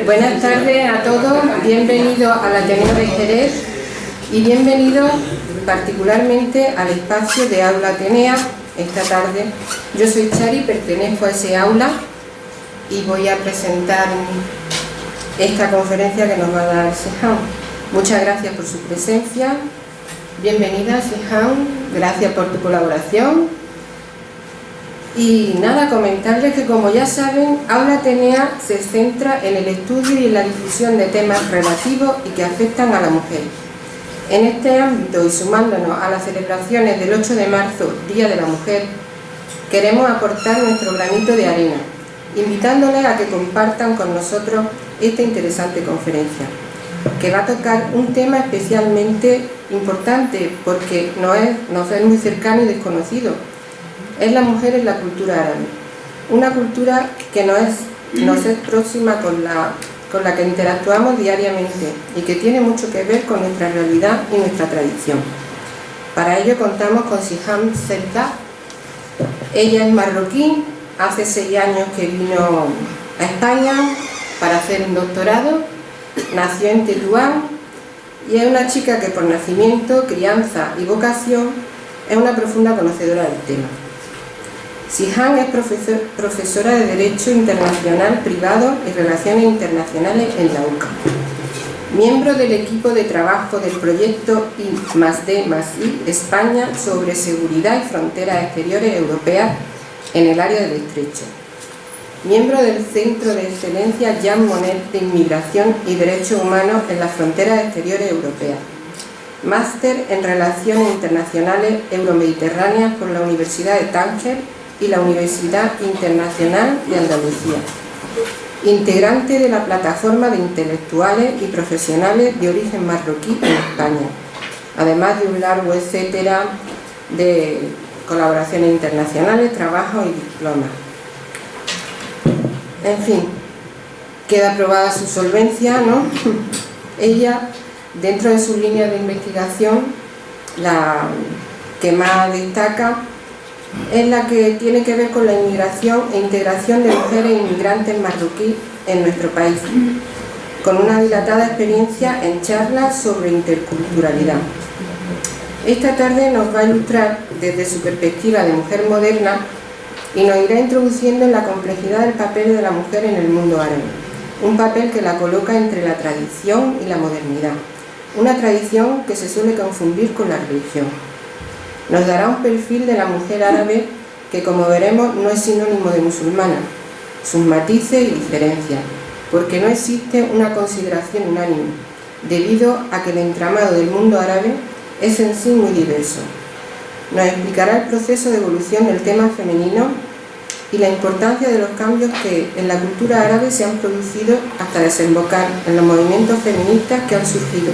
Buenas tardes a todos, bienvenidos al Ateneo de Jerez y bienvenidos particularmente al espacio de Aula Atenea esta tarde. Yo soy Chari, pertenezco a ese aula y voy a presentar esta conferencia que nos va a dar Sihan. Muchas gracias por su presencia. Bienvenida, Sihan, gracias por tu colaboración. Y nada, comentarles que, como ya saben, Aula Atenea se centra en el estudio y en la difusión de temas relativos y que afectan a la mujer. En este ámbito, y sumándonos a las celebraciones del 8 de marzo, Día de la Mujer, queremos aportar nuestro granito de arena, invitándoles a que compartan con nosotros esta interesante conferencia, que va a tocar un tema especialmente importante porque nos es muy cercano y desconocido. Es la mujer en la cultura árabe, una cultura que nos es próxima con la que interactuamos diariamente y que tiene mucho que ver con nuestra realidad y nuestra tradición. Para ello contamos con Sihan Selda. Ella es marroquí, hace 6 años que vino a España para hacer un doctorado, nació en Tetuán y es una chica que por nacimiento, crianza y vocación es una profunda conocedora del tema. Sihan es profesora de Derecho Internacional Privado y Relaciones Internacionales en la UCA, miembro del equipo de trabajo del proyecto I+D+I España sobre seguridad y fronteras exteriores europeas en el área del Estrecho, miembro del Centro de Excelencia Jean Monnet de Inmigración y Derechos Humanos en las Fronteras Exteriores Europeas, máster en Relaciones Internacionales Euromediterráneas por la Universidad de Tánger y la Universidad Internacional de Andalucía, integrante de la plataforma de intelectuales y profesionales de origen marroquí en España, además de un largo etcétera de colaboraciones internacionales, trabajos y diplomas. En fin, queda probada su solvencia, ¿no? Ella, dentro de sus líneas de investigación, la que más destaca es la que tiene que ver con la inmigración e integración de mujeres inmigrantes marroquíes en nuestro país, con una dilatada experiencia en charlas sobre interculturalidad. Esta tarde nos va a ilustrar desde su perspectiva de mujer moderna y nos irá introduciendo en la complejidad del papel de la mujer en el mundo árabe, un papel que la coloca entre la tradición y la modernidad, una tradición que se suele confundir con la religión. Nos dará un perfil de la mujer árabe que, como veremos, no es sinónimo de musulmana, sus matices y diferencias, porque no existe una consideración unánime, debido a que el entramado del mundo árabe es en sí muy diverso. Nos explicará el proceso de evolución del tema femenino y la importancia de los cambios que en la cultura árabe se han producido hasta desembocar en los movimientos feministas que han surgido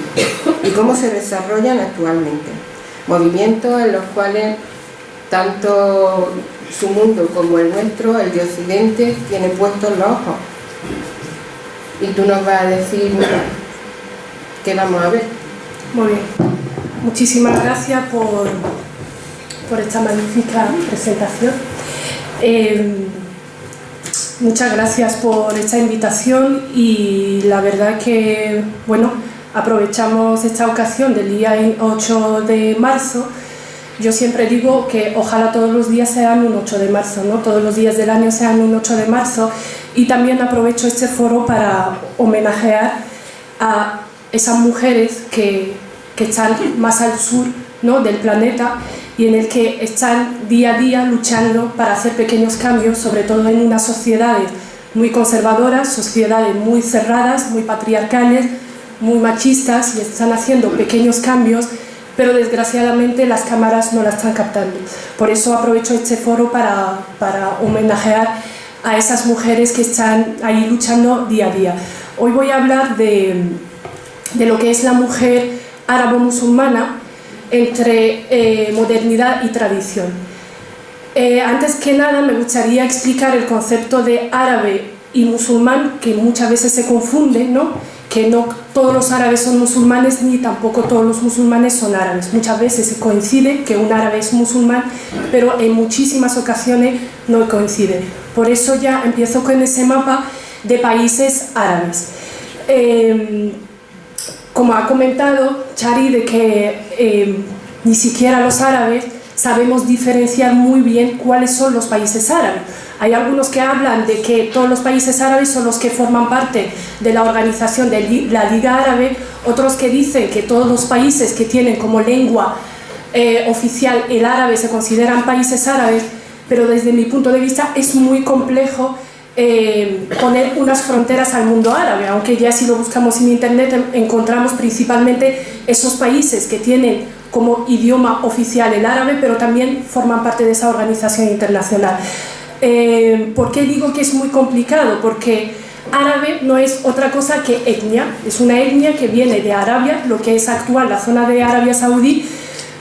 y cómo se desarrollan actualmente. Movimientos en los cuales tanto su mundo como el nuestro, el de Occidente, tiene puestos los ojos. Y tú nos vas a decir qué vamos a ver. Muy bien. Muchísimas gracias por esta magnífica presentación. Muchas gracias por esta invitación y la verdad que, bueno, aprovechamos esta ocasión del día 8 de marzo. Yo siempre digo que ojalá todos los días sean un 8 de marzo, ¿no? Todos los días del año sean un 8 de marzo, y también aprovecho este foro para homenajear a esas mujeres que están más al sur, ¿no?, del planeta, y en el que están día a día luchando para hacer pequeños cambios, sobre todo en unas sociedades muy conservadoras, sociedades muy cerradas, muy patriarcales, muy machistas, y están haciendo pequeños cambios, pero desgraciadamente las cámaras no la están captando. Por eso aprovecho este foro para homenajear a esas mujeres que están ahí luchando día a día. Hoy voy a hablar de lo que es la mujer árabo-musulmana entre modernidad y tradición. Antes que nada me gustaría explicar el concepto de árabe y musulmán, que muchas veces se confunde, ¿no? Que no todos los árabes son musulmanes ni tampoco todos los musulmanes son árabes. Muchas veces se coincide que un árabe es musulmán, pero en muchísimas ocasiones no coincide. Por eso ya empiezo con ese mapa de países árabes. Como ha comentado Chari, de que ni siquiera los árabes sabemos diferenciar muy bien cuáles son los países árabes. Hay algunos que hablan de que todos los países árabes son los que forman parte de la organización de la Liga Árabe, otros que dicen que todos los países que tienen como lengua oficial el árabe se consideran países árabes, pero desde mi punto de vista es muy complejo poner unas fronteras al mundo árabe, aunque ya si lo buscamos en internet encontramos principalmente esos países que tienen como idioma oficial el árabe, pero también forman parte de esa organización internacional. ¿Por qué digo que es muy complicado? Porque árabe no es otra cosa que etnia, es una etnia que viene de Arabia, lo que es actual la zona de Arabia Saudí,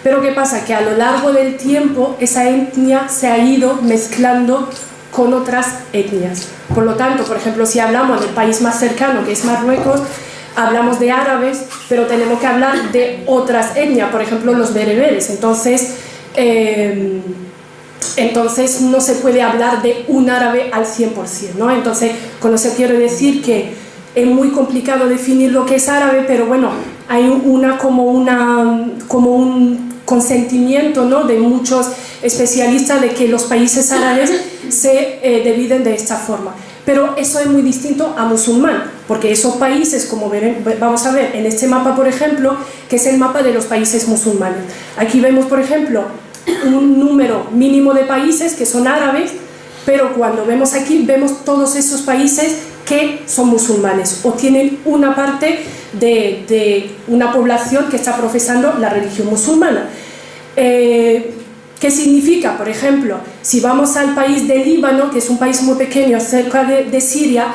pero ¿qué pasa? Que a lo largo del tiempo esa etnia se ha ido mezclando con otras etnias. Por lo tanto, por ejemplo, si hablamos del país más cercano, que es Marruecos, hablamos de árabes, pero tenemos que hablar de otras etnias, por ejemplo, los bereberes. Entonces no se puede hablar de un árabe al 100%, ¿no? Entonces, con eso quiero decir que es muy complicado definir lo que es árabe, pero bueno, hay como un consentimiento, ¿no?, de muchos especialistas de que los países árabes se dividen de esta forma. Pero eso es muy distinto a musulmán, porque esos países, como vamos a ver en este mapa, por ejemplo, que es el mapa de los países musulmanes. Aquí vemos, por ejemplo, un número mínimo de países que son árabes, pero cuando vemos aquí, vemos todos esos países que son musulmanes o tienen una parte de una población que está profesando la religión musulmana. ¿Qué significa? Por ejemplo, si vamos al país de Líbano, que es un país muy pequeño cerca de Siria,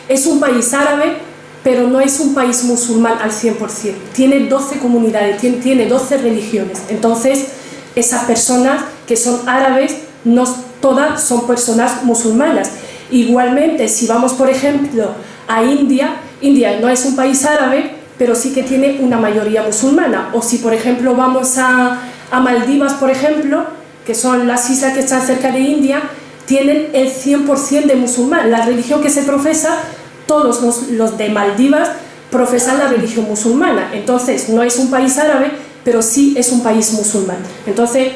es un país árabe, pero no es un país musulmán al 100%. Tiene 12 comunidades, tiene 12 religiones. Entonces, esas personas que son árabes, no todas son personas musulmanas. Igualmente, si vamos, por ejemplo, a India, India no es un país árabe, pero sí que tiene una mayoría musulmana. O si, por ejemplo, vamos a Maldivas, por ejemplo, que son las islas que están cerca de India, tienen el 100% de musulmán. La religión que se profesa, todos los de Maldivas profesan la religión musulmana. Entonces, no es un país árabe, pero sí es un país musulmán. Entonces,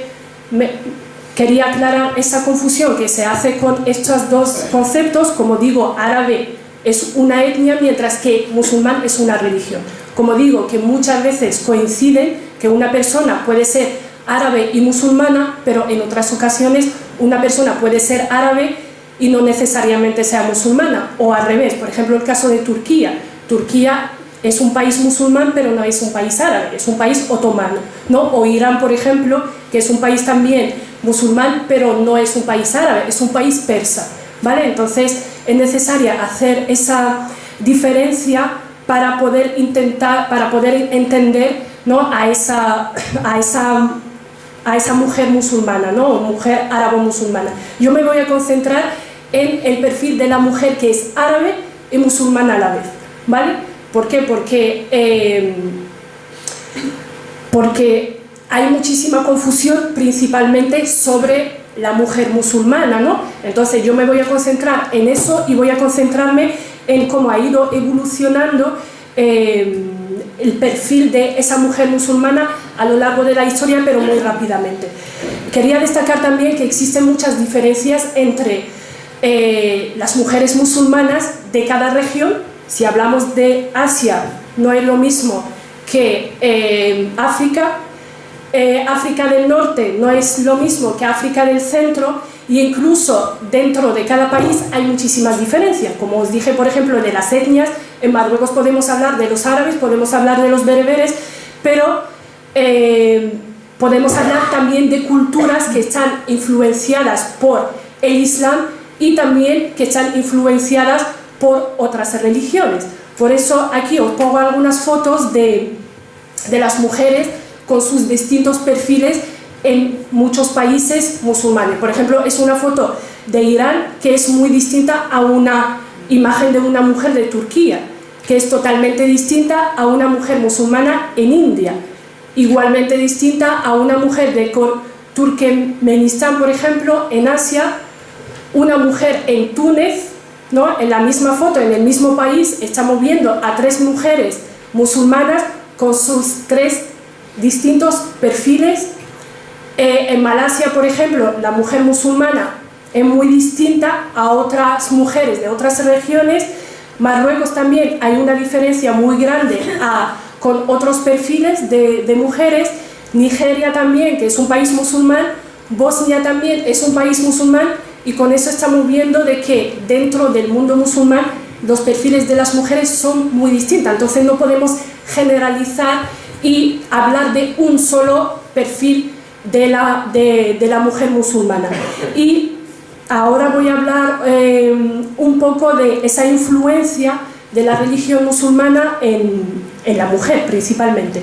quería aclarar esa confusión que se hace con estos dos conceptos. Como digo, árabe es una etnia, mientras que musulmán es una religión. Como digo, que muchas veces coinciden, que una persona puede ser árabe y musulmana, pero en otras ocasiones una persona puede ser árabe y no necesariamente sea musulmana, o al revés. Por ejemplo, el caso de Turquía. Turquía es un país musulmán, pero no es un país árabe, es un país otomano, ¿no? O Irán, por ejemplo, que es un país también musulmán, pero no es un país árabe, es un país persa, ¿vale? Entonces es necesaria hacer esa diferencia para poder entender, ¿no?, a esa mujer musulmana, ¿no?, o mujer árabo-musulmana. Yo me voy a concentrar en el perfil de la mujer que es árabe y musulmana a la vez, ¿vale? ¿Por qué? Porque hay muchísima confusión principalmente sobre la mujer musulmana, ¿no? Entonces yo me voy a concentrar en eso y voy a concentrarme en cómo ha ido evolucionando el perfil de esa mujer musulmana a lo largo de la historia, pero muy rápidamente. Quería destacar también que existen muchas diferencias entre las mujeres musulmanas de cada región. Si hablamos de Asia, no es lo mismo que África. África del Norte no es lo mismo que África del Centro, e incluso dentro de cada país hay muchísimas diferencias. Como os dije, por ejemplo, de las etnias, en Marruecos podemos hablar de los árabes, podemos hablar de los bereberes, pero podemos hablar también de culturas que están influenciadas por el Islam y también que están influenciadas por otras religiones. Por eso aquí os pongo algunas fotos de las mujeres con sus distintos perfiles en muchos países musulmanes. Por ejemplo, es una foto de Irán que es muy distinta a una imagen de una mujer de Turquía, que es totalmente distinta a una mujer musulmana en India, igualmente distinta a una mujer de Turkmenistán, por ejemplo, en Asia, una mujer en Túnez, ¿no? En la misma foto, en el mismo país, estamos viendo a 3 mujeres musulmanas con sus 3 distintos perfiles. En Malasia, por ejemplo, la mujer musulmana es muy distinta a otras mujeres de otras regiones. Marruecos también hay una diferencia muy grande con otros perfiles de mujeres. Nigeria también, que es un país musulmán. Bosnia también es un país musulmán, y con eso estamos viendo de que dentro del mundo musulmán los perfiles de las mujeres son muy distintos. Entonces no podemos generalizar y hablar de un solo perfil de la mujer musulmana. Y ahora voy a hablar un poco de esa influencia de la religión musulmana en la mujer principalmente.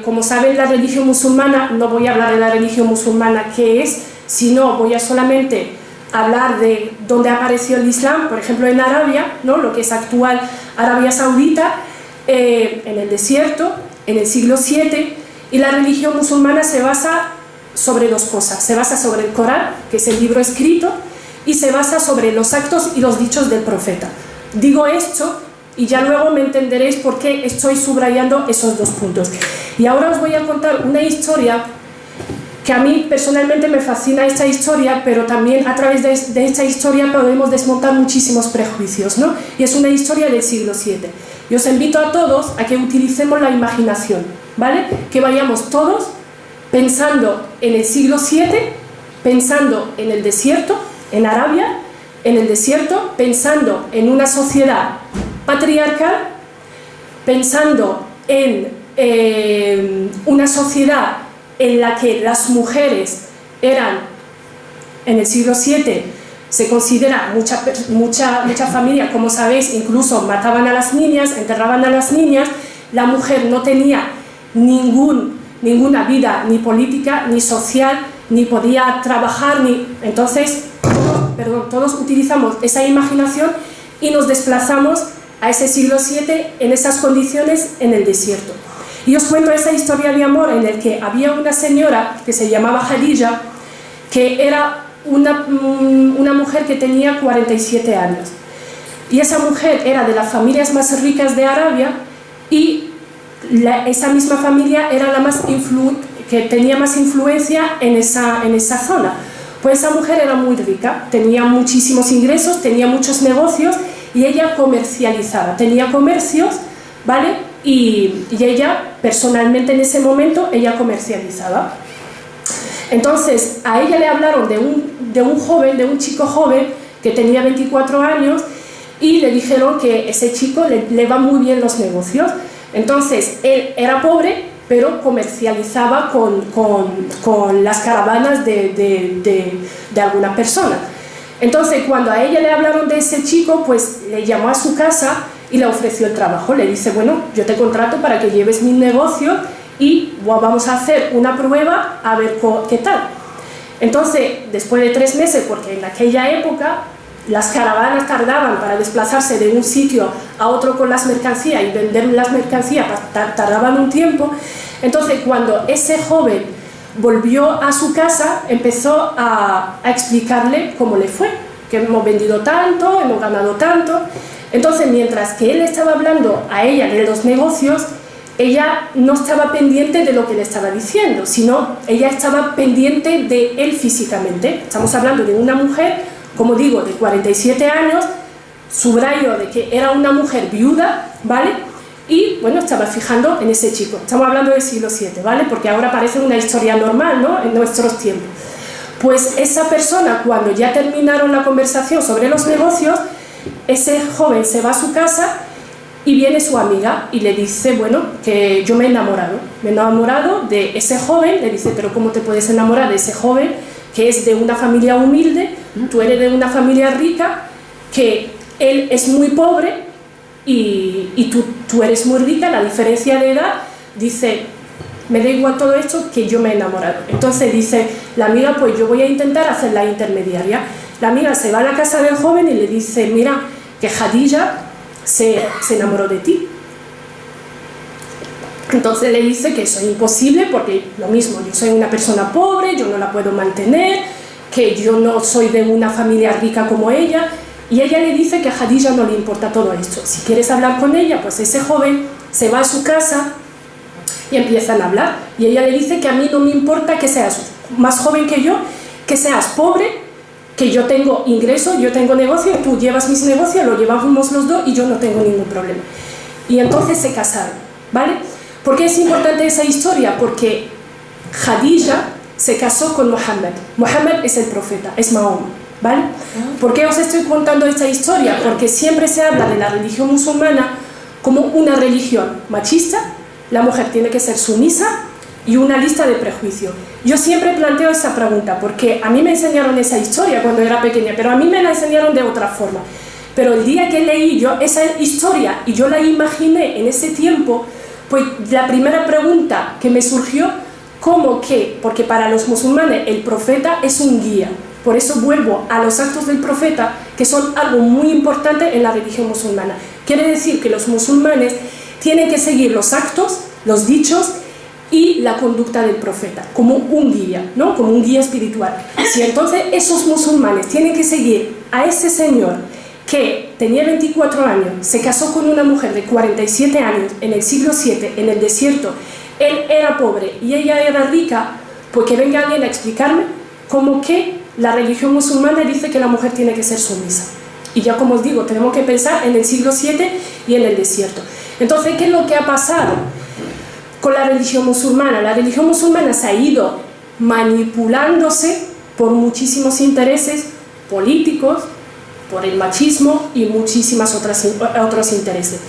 Como saben, la religión musulmana, no voy a hablar de la religión musulmana qué es, sino voy a solamente hablar de dónde apareció el Islam, por ejemplo en Arabia, ¿no? Lo que es actual Arabia Saudita, en el desierto, en el siglo VII, y la religión musulmana se basa sobre 2 cosas. Se basa sobre el Corán, que es el libro escrito, y se basa sobre los actos y los dichos del profeta. Digo esto y ya luego me entenderéis por qué estoy subrayando esos 2 puntos. Y ahora os voy a contar una historia que a mí personalmente me fascina esta historia, pero también a través de esta historia podemos desmontar muchísimos prejuicios, ¿no? Y es una historia del siglo VII. Y os invito a todos a que utilicemos la imaginación, ¿vale? Que vayamos todos pensando en el siglo VII, pensando en el desierto, en Arabia, en el desierto, pensando en una sociedad patriarcal, pensando en una sociedad en la que las mujeres eran, en el siglo VII, se considera mucha familia, como sabéis, incluso mataban a las niñas, enterraban a las niñas, la mujer no tenía ninguna vida, ni política, ni social, ni podía trabajar, entonces todos utilizamos esa imaginación y nos desplazamos a ese siglo VII en esas condiciones en el desierto. Y os cuento esa historia de amor en la que había una señora que se llamaba Khadija, que era una mujer que tenía 47 años. Y esa mujer era de las familias más ricas de Arabia, y esa misma familia era la que tenía más influencia en esa zona. Pues esa mujer era muy rica, tenía muchísimos ingresos, tenía muchos negocios, y ella comercializaba, tenía comercios, ¿vale? Y ella, personalmente en ese momento, ella comercializaba. Entonces, a ella le hablaron de un chico joven que tenía 24 años, y le dijeron que ese chico le va muy bien los negocios. Entonces, él era pobre, pero comercializaba con las caravanas de alguna persona. Entonces, cuando a ella le hablaron de ese chico, pues le llamó a su casa y le ofreció el trabajo. Le dice, bueno, yo te contrato para que lleves mi negocio y vamos a hacer una prueba a ver qué tal. Entonces, después de 3 meses, porque en aquella época las caravanas tardaban para desplazarse de un sitio a otro con las mercancías, y vender las mercancías tardaban un tiempo. Entonces, cuando ese joven volvió a su casa, empezó a explicarle cómo le fue, que hemos vendido tanto, hemos ganado tanto. Entonces, mientras que él estaba hablando a ella de los negocios, ella no estaba pendiente de lo que le estaba diciendo, sino ella estaba pendiente de él físicamente. Estamos hablando de una mujer, como digo, de 47 años, subrayo de que era una mujer viuda, ¿vale? Y, bueno, estaba fijando en ese chico. Estamos hablando del siglo VII, ¿vale? Porque ahora parece una historia normal, ¿no?, en nuestros tiempos. Pues esa persona, cuando ya terminaron la conversación sobre los negocios, ese joven se va a su casa y viene su amiga y le dice, bueno, que yo me he enamorado de ese joven. Le dice, pero ¿cómo te puedes enamorar de ese joven que es de una familia humilde? Tú eres de una familia rica, que él es muy pobre y tú eres muy rica. La diferencia de edad, dice, me da igual todo esto, que yo me he enamorado. Entonces dice la amiga, pues yo voy a intentar hacer la intermediaria. La amiga se va a la casa del joven y le dice, mira, que Khadija se enamoró de ti. Entonces le dice que eso es imposible, porque lo mismo, yo soy una persona pobre, yo no la puedo mantener, que yo no soy de una familia rica como ella. Y ella le dice que a Jadilla no le importa todo esto. Si quieres hablar con ella, pues ese joven se va a su casa y empiezan a hablar. Y ella le dice que a mí no me importa que seas más joven que yo, que seas pobre, que yo tengo ingresos, yo tengo negocio, tú llevas mis negocios, lo llevamos los dos y yo no tengo ningún problema. Y entonces se casaron, ¿vale? ¿Por qué es importante esa historia? Porque Jadilla se casó con Mohammed. Mohammed es el profeta, es Mahoma, ¿vale? ¿Por qué os estoy contando esta historia? Porque siempre se habla de la religión musulmana como una religión machista, la mujer tiene que ser sumisa y una lista de prejuicios. Yo siempre planteo esa pregunta porque a mí me enseñaron esa historia cuando era pequeña, pero a mí me la enseñaron de otra forma. Pero el día que leí yo esa historia y yo la imaginé en ese tiempo, pues la primera pregunta que me surgió, ¿cómo que? Porque para los musulmanes el profeta es un guía. Por eso vuelvo a los actos del profeta, que son algo muy importante en la religión musulmana. Quiere decir que los musulmanes tienen que seguir los actos, los dichos y la conducta del profeta, como un guía, ¿no? Como un guía espiritual. Si entonces esos musulmanes tienen que seguir a ese señor que tenía 24 años, se casó con una mujer de 47 años en el siglo VII, en el desierto, él era pobre y ella era rica, pues que venga alguien a explicarme cómo que la religión musulmana dice que la mujer tiene que ser sumisa. Y ya como os digo, tenemos que pensar en el siglo VII y en el desierto. Entonces, ¿qué es lo que ha pasado con la religión musulmana? La religión musulmana se ha ido manipulándose por muchísimos intereses políticos, por el machismo y muchísimas otros intereses.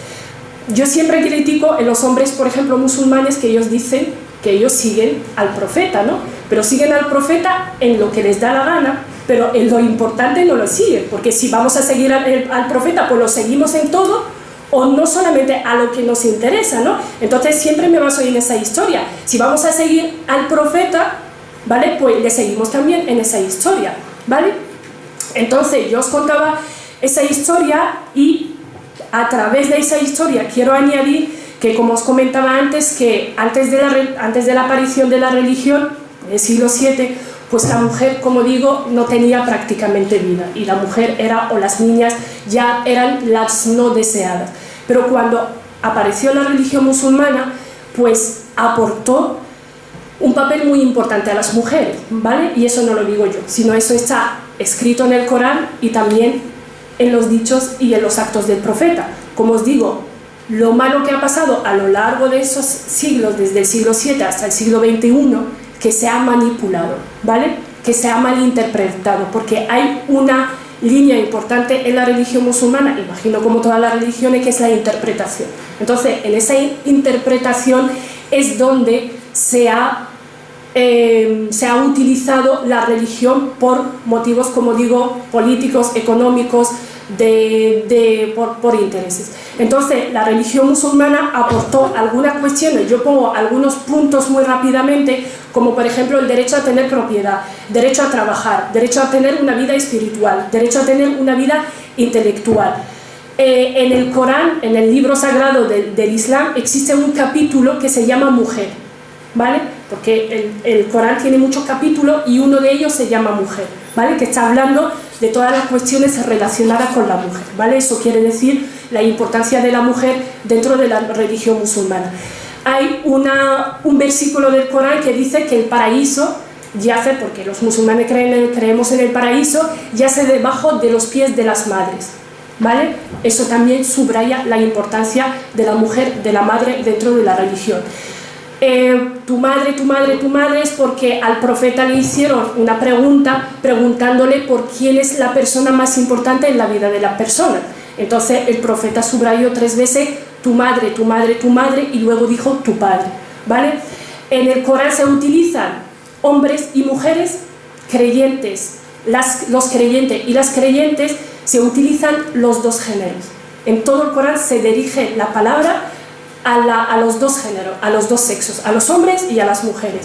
Yo siempre critico en los hombres, por ejemplo, musulmanes, que ellos dicen que ellos siguen al profeta, ¿no? Pero siguen al profeta en lo que les da la gana, pero en lo importante no lo siguen, porque si vamos a seguir al profeta, pues lo seguimos en todo, o no solamente a lo que nos interesa, ¿no? Entonces siempre me baso en esa historia. Si vamos a seguir al profeta, ¿vale? Pues le seguimos también en esa historia, ¿vale? Entonces yo os contaba esa historia y a través de esa historia quiero añadir que, como os comentaba antes, que antes de la aparición de la religión, en el siglo VII, pues la mujer, como digo, no tenía prácticamente vida y la mujer era, o las niñas ya eran las no deseadas. Pero cuando apareció la religión musulmana, pues aportó un papel muy importante a las mujeres, ¿vale? Y eso no lo digo yo, sino eso está escrito en el Corán y también en los dichos y en los actos del profeta. Como os digo, lo malo que ha pasado a lo largo de esos siglos, desde el siglo VII hasta el siglo XXI, que se ha manipulado, ¿vale? Que se ha malinterpretado, porque hay una línea importante en la religión musulmana, imagino como todas las religiones, que es la interpretación. Entonces, en esa interpretación es donde se ha utilizado la religión por motivos, como digo, políticos, económicos, por intereses. Entonces, la religión musulmana aportó algunas cuestiones. Yo pongo algunos puntos muy rápidamente, como por ejemplo el derecho a tener propiedad, derecho a trabajar, derecho a tener una vida espiritual, derecho a tener una vida intelectual. En el Corán, en el libro sagrado del Islam, existe un capítulo que se llama mujer, ¿vale? Porque el Corán tiene muchos capítulos y uno de ellos se llama mujer, ¿vale? Que está hablando de todas las cuestiones relacionadas con la mujer, ¿vale? Eso quiere decir la importancia de la mujer dentro de la religión musulmana. Hay un versículo del Corán que dice que el paraíso yace, porque los musulmanes creemos en el paraíso, yace debajo de los pies de las madres, ¿vale? Eso también subraya la importancia de la mujer, de la madre dentro de la religión. Tu madre es porque al profeta le hicieron una pregunta preguntándole por quién es la persona más importante en la vida de la persona. Entonces el profeta subrayó 3 veces tu madre, y luego dijo tu padre, ¿vale? En el Corán se utilizan hombres y mujeres, creyentes, los creyentes y las creyentes, se utilizan los dos géneros. En todo el Corán se dirige la palabra a los dos géneros, a los dos sexos, a los hombres y a las mujeres.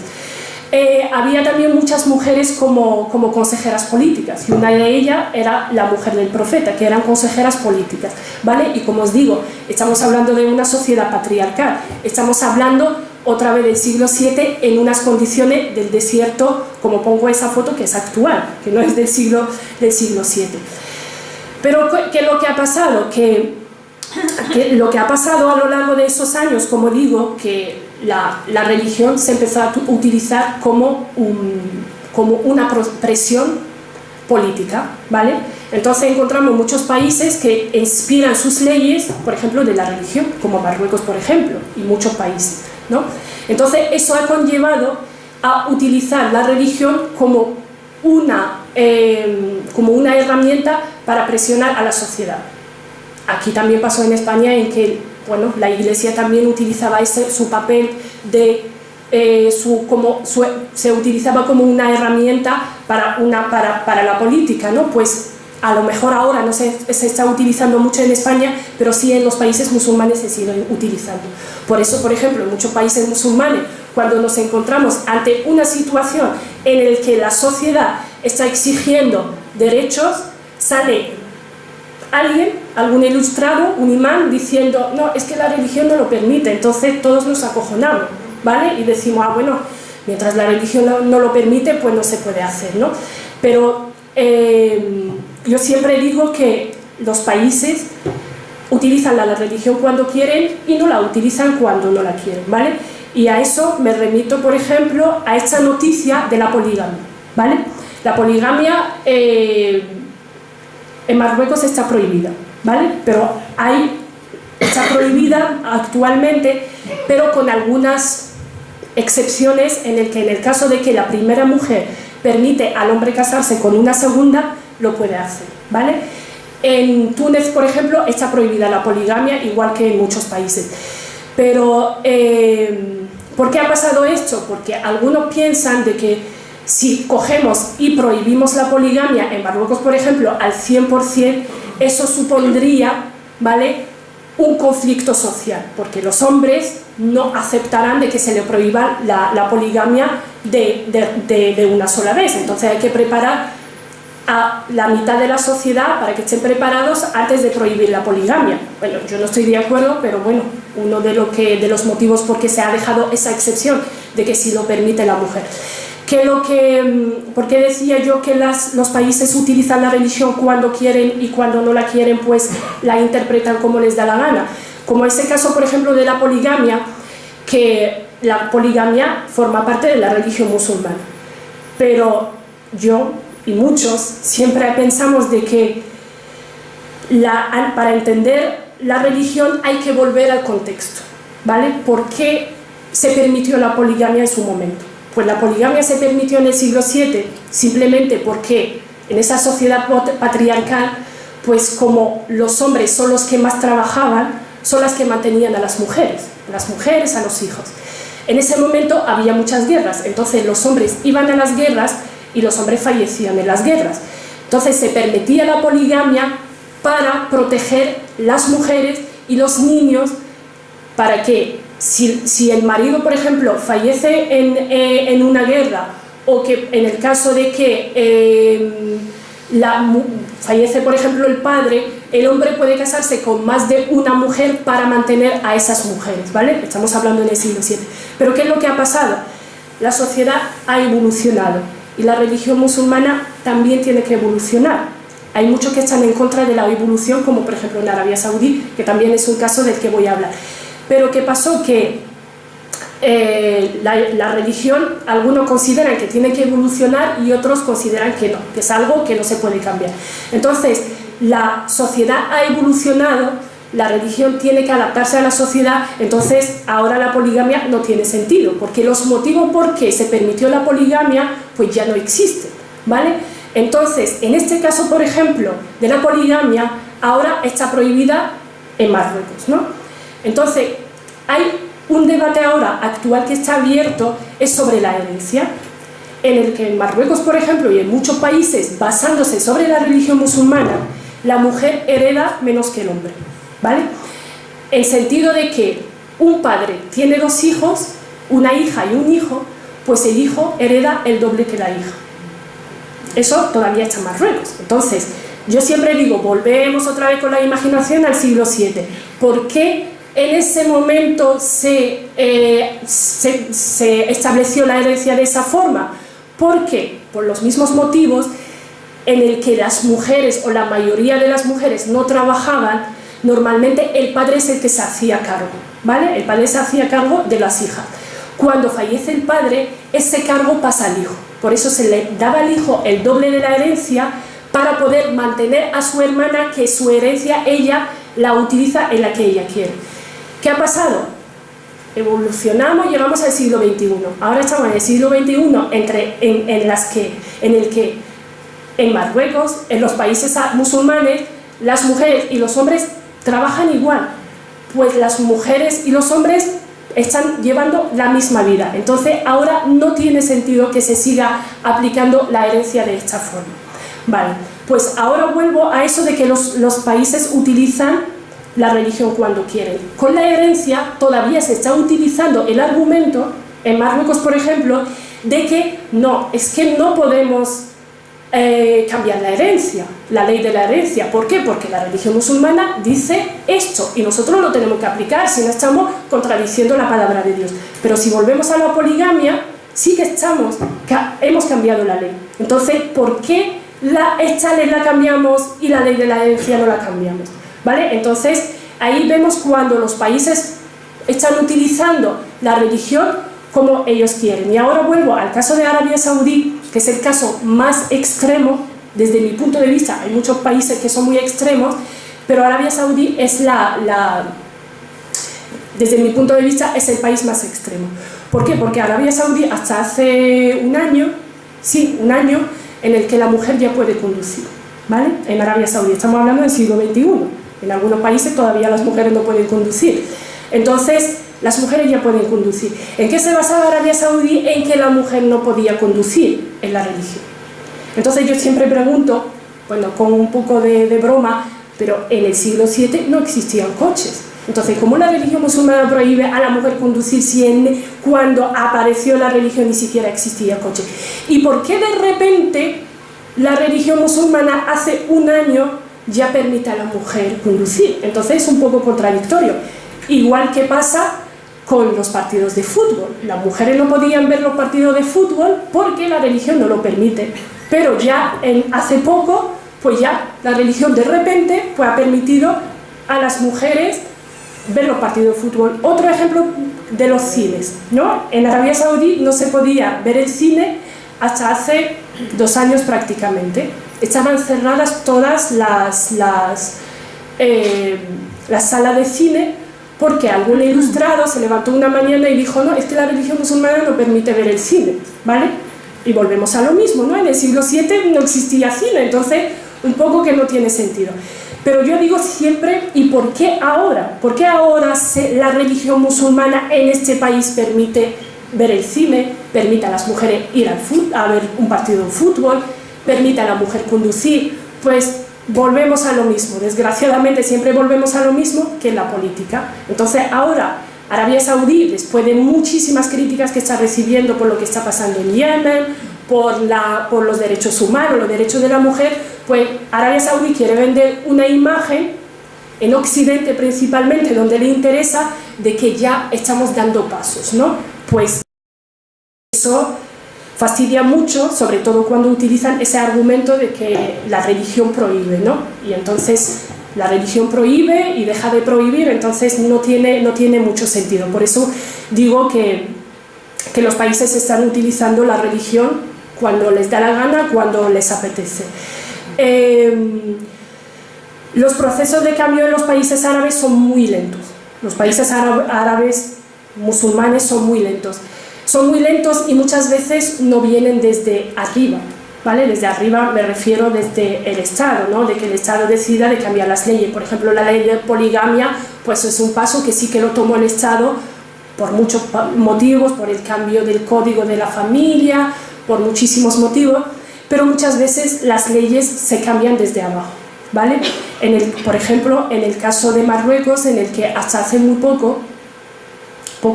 Había también muchas mujeres como consejeras políticas, y una de ellas era la mujer del profeta, que eran consejeras políticas, ¿vale? Y como os digo, estamos hablando de una sociedad patriarcal, estamos hablando otra vez del siglo VII en unas condiciones del desierto, como pongo esa foto, que es actual, que no es del siglo VII. Pero ¿qué es lo que ha pasado? Que lo que ha pasado a lo largo de esos años, como digo, que la religión se empezó a utilizar como una presión política, ¿vale? Entonces encontramos muchos países que inspiran sus leyes, por ejemplo, de la religión, como Marruecos, por ejemplo, y muchos países, ¿no? Entonces eso ha conllevado a utilizar la religión como una herramienta para presionar a la sociedad. Aquí también pasó en España en que, bueno, la Iglesia también utilizaba su papel de se utilizaba como una herramienta para la política, ¿no? Pues a lo mejor ahora no se está utilizando mucho en España, pero sí en los países musulmanes se sigue utilizando. Por eso, por ejemplo, en muchos países musulmanes, cuando nos encontramos ante una situación en la que la sociedad está exigiendo derechos, sale algún ilustrado, un imán, diciendo, no, es que la religión no lo permite. Entonces todos nos acojonamos, ¿vale? Y decimos, bueno, mientras la religión no lo permite, pues no se puede hacer, ¿no? Pero yo siempre digo que los países utilizan la religión cuando quieren y no la utilizan cuando no la quieren, ¿vale? Y a eso me remito, por ejemplo, a esta noticia de la poligamia, ¿vale? La poligamia en Marruecos está prohibida, ¿vale? Pero está prohibida actualmente, pero con algunas excepciones en el caso de que la primera mujer permite al hombre casarse con una segunda, lo puede hacer, ¿vale? En Túnez, por ejemplo, está prohibida la poligamia, igual que en muchos países. Pero, ¿por qué ha pasado esto? Porque algunos piensan de que si cogemos y prohibimos la poligamia en Marruecos, por ejemplo, al 100%, eso supondría, ¿vale?, un conflicto social, porque los hombres no aceptarán de que se le prohíba la poligamia de una sola vez. Entonces hay que preparar a la mitad de la sociedad para que estén preparados antes de prohibir la poligamia. Bueno, yo no estoy de acuerdo, pero bueno, uno de los motivos por qué se ha dejado esa excepción de que sí lo permite la mujer. ¿Por qué decía yo que los países utilizan la religión cuando quieren y cuando no la quieren, pues la interpretan como les da la gana? Como ese caso, por ejemplo, de la poligamia, que la poligamia forma parte de la religión musulmana. Pero yo y muchos siempre pensamos de que para entender la religión hay que volver al contexto, ¿vale? ¿Por qué se permitió la poligamia en su momento? Pues la poligamia se permitió en el siglo VII simplemente porque en esa sociedad patriarcal, pues como los hombres son los que más trabajaban, son las que mantenían a las mujeres, a los hijos. En ese momento había muchas guerras, entonces los hombres iban a las guerras y los hombres fallecían en las guerras. Entonces se permitía la poligamia para proteger las mujeres y los niños, para que si el marido, por ejemplo, fallece en una guerra, o que en el caso de que fallece, por ejemplo, el padre, el hombre puede casarse con más de una mujer para mantener a esas mujeres, ¿vale? Estamos hablando en el siglo VII. Pero ¿qué es lo que ha pasado? La sociedad ha evolucionado y la religión musulmana también tiene que evolucionar. Hay muchos que están en contra de la evolución, como por ejemplo en Arabia Saudí, que también es un caso del que voy a hablar. Pero ¿qué pasó? Que la religión, algunos consideran que tiene que evolucionar y otros consideran que no, que es algo que no se puede cambiar. Entonces, la sociedad ha evolucionado, la religión tiene que adaptarse a la sociedad, entonces ahora la poligamia no tiene sentido, porque los motivos por qué se permitió la poligamia pues ya no existen, ¿vale? Entonces, en este caso, por ejemplo, de la poligamia, ahora está prohibida en Marruecos, ¿no? Entonces, hay un debate ahora actual que está abierto, es sobre la herencia, en el que en Marruecos, por ejemplo, y en muchos países, basándose sobre la religión musulmana, la mujer hereda menos que el hombre, ¿vale? En sentido de que un padre tiene dos hijos, una hija y un hijo, pues el hijo hereda el doble que la hija. Eso todavía está en Marruecos. Entonces, yo siempre digo, volvemos otra vez con la imaginación al siglo VII. ¿Por qué en ese momento se estableció la herencia de esa forma? Porque, por los mismos motivos, en el que las mujeres o la mayoría de las mujeres no trabajaban, normalmente el padre es el que se hacía cargo, ¿vale? El padre se hacía cargo de las hijas. Cuando fallece el padre, ese cargo pasa al hijo. Por eso se le daba al hijo el doble de la herencia para poder mantener a su hermana, que su herencia ella la utiliza en la que ella quiere. ¿Qué ha pasado? Evolucionamos, llegamos al siglo XXI. Ahora estamos en el siglo XXI en el que en Marruecos, en los países musulmanes, las mujeres y los hombres trabajan igual. Pues las mujeres y los hombres están llevando la misma vida. Entonces ahora no tiene sentido que se siga aplicando la herencia de esta forma. Vale, pues ahora vuelvo a eso de que los países utilizan la religión cuando quieren. Con la herencia todavía se está utilizando el argumento, en Marruecos por ejemplo, de que no, es que no podemos cambiar la herencia, la ley de la herencia. ¿Por qué? Porque la religión musulmana dice esto y nosotros lo tenemos que aplicar, si no estamos contradiciendo la palabra de Dios. Pero si volvemos a la poligamia, sí que hemos cambiado la ley. Entonces, ¿por qué esta ley la cambiamos y la ley de la herencia no la cambiamos? ¿Vale? Entonces, ahí vemos cuando los países están utilizando la religión como ellos quieren. Y ahora vuelvo al caso de Arabia Saudí, que es el caso más extremo desde mi punto de vista. Hay muchos países que son muy extremos, pero Arabia Saudí es desde mi punto de vista es el país más extremo. ¿Por qué? Porque Arabia Saudí hasta hace un año, en el que la mujer ya puede conducir, ¿vale? En Arabia Saudí, estamos hablando del siglo XXI. En algunos países todavía las mujeres no pueden conducir. Entonces, las mujeres ya pueden conducir. ¿En qué se basaba Arabia Saudí? En que la mujer no podía conducir, en la religión. Entonces yo siempre pregunto, bueno, con un poco de broma, pero en el siglo VII no existían coches. Entonces, ¿cómo la religión musulmana prohíbe a la mujer conducir si cuando apareció la religión ni siquiera existía coche? ¿Y por qué de repente la religión musulmana hace un año ya permite a la mujer conducir? Entonces es un poco contradictorio. Igual que pasa con los partidos de fútbol. Las mujeres no podían ver los partidos de fútbol porque la religión no lo permite. Pero ya hace poco, pues ya la religión de repente pues ha permitido a las mujeres ver los partidos de fútbol. Otro ejemplo de los cines, ¿no? En Arabia Saudí no se podía ver el cine hasta hace 2 años prácticamente. Estaban cerradas todas las salas de cine porque algún ilustrado se levantó una mañana y dijo, no, es que la religión musulmana no permite ver el cine, ¿vale? Y volvemos a lo mismo, ¿no? En el siglo VII no existía cine, entonces un poco que no tiene sentido. Pero yo digo siempre, ¿y por qué ahora? ¿Por qué ahora la religión musulmana en este país permite ver el cine, permite a las mujeres ir a ver un partido de fútbol, permite a la mujer conducir? Pues volvemos a lo mismo, desgraciadamente siempre volvemos a lo mismo que en la política. Entonces ahora Arabia Saudí, después de muchísimas críticas que está recibiendo por lo que está pasando en Yemen, por los derechos humanos, los derechos de la mujer, pues Arabia Saudí quiere vender una imagen en Occidente principalmente, donde le interesa, de que ya estamos dando pasos, ¿no? Pues eso fastidia mucho, sobre todo cuando utilizan ese argumento de que la religión prohíbe, ¿no? Y entonces la religión prohíbe y deja de prohibir, entonces no tiene mucho sentido. Por eso digo que los países están utilizando la religión cuando les da la gana, cuando les apetece. Los procesos de cambio en los países árabes son muy lentos. Los países árabes musulmanes son muy lentos. Son muy lentos y muchas veces no vienen desde arriba, ¿vale? Desde arriba me refiero desde el Estado, ¿no? De que el Estado decida de cambiar las leyes. Por ejemplo, la ley de poligamia, pues es un paso que sí que lo tomó el Estado por muchos motivos, por el cambio del código de la familia, por muchísimos motivos, pero muchas veces las leyes se cambian desde abajo, ¿vale? Por ejemplo, en el caso de Marruecos, en el que hasta hace muy poco,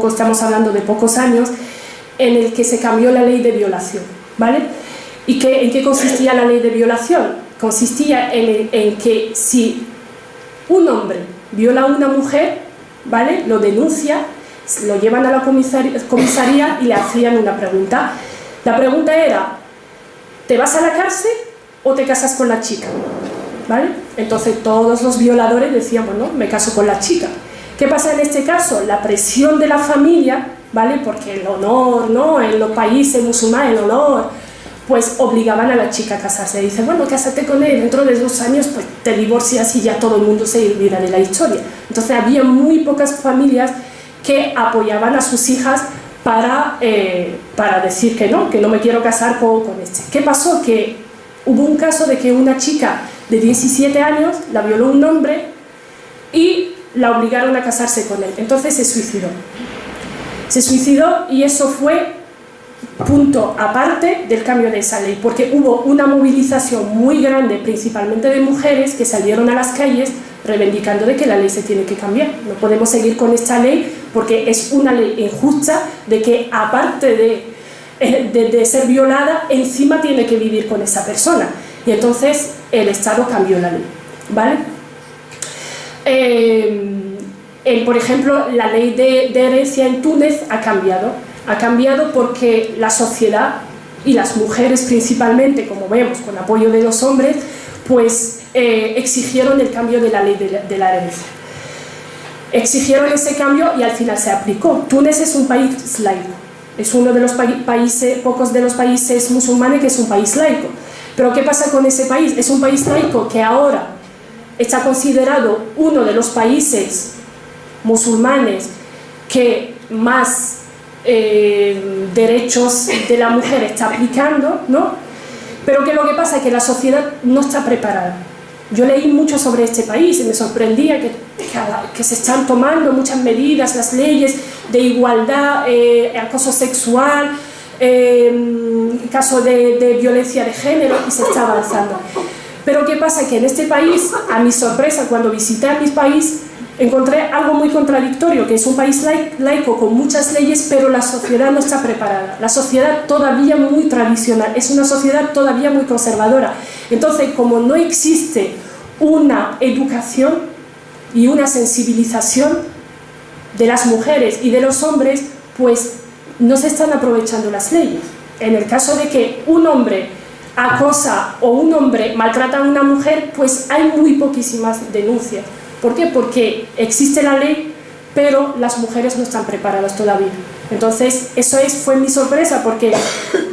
estamos hablando de pocos años, en el que se cambió la ley de violación, ¿vale? ¿Y en qué consistía la ley de violación? Consistía en que si un hombre viola a una mujer, ¿vale? Lo denuncia, lo llevan a la comisaría y le hacían una pregunta. La pregunta era, ¿te vas a la cárcel o te casas con la chica, ¿vale? Entonces todos los violadores decían, bueno, me caso con la chica. ¿Qué pasa en este caso? La presión de la familia, ¿vale? Porque el honor, ¿no? En los países musulmanes, el honor, pues obligaban a la chica a casarse. Dicen, bueno, cásate con él, dentro de 2 años pues te divorcias y ya todo el mundo se olvida de la historia. Entonces había muy pocas familias que apoyaban a sus hijas para decir que no me quiero casar con este. ¿Qué pasó? Que hubo un caso de que una chica de 17 años la violó un hombre y la obligaron a casarse con él. Entonces se suicidó. Se suicidó y eso fue punto aparte del cambio de esa ley, porque hubo una movilización muy grande, principalmente de mujeres, que salieron a las calles reivindicando de que la ley se tiene que cambiar. No podemos seguir con esta ley porque es una ley injusta, de que aparte de ser violada, encima tiene que vivir con esa persona. Y entonces el Estado cambió la ley, ¿vale? Por ejemplo, la ley de herencia en Túnez ha cambiado porque la sociedad y las mujeres principalmente, como vemos, con apoyo de los hombres, pues exigieron el cambio de la ley de la herencia. Exigieron ese cambio y al final se aplicó. Túnez es un país laico, es uno de los pocos de los países musulmanes que es un país laico. Pero ¿qué pasa con ese país? Es un país laico que ahora está considerado uno de los países musulmanes que más derechos de la mujer está aplicando, ¿no? Pero que lo que pasa es que la sociedad no está preparada. Yo leí mucho sobre este país y me sorprendía que se están tomando muchas medidas, las leyes de igualdad, acoso sexual, caso de violencia de género, y se está avanzando. Pero ¿qué pasa? Que en este país, a mi sorpresa, cuando visité a mi país, encontré algo muy contradictorio, que es un país laico con muchas leyes, pero la sociedad no está preparada. La sociedad todavía muy tradicional, es una sociedad todavía muy conservadora. Entonces, como no existe una educación y una sensibilización de las mujeres y de los hombres, pues no se están aprovechando las leyes. En el caso de que un hombre acosa o un hombre maltrata a una mujer, pues hay muy poquísimas denuncias. ¿Por qué? Porque existe la ley, pero las mujeres no están preparadas todavía. Entonces, eso fue mi sorpresa, porque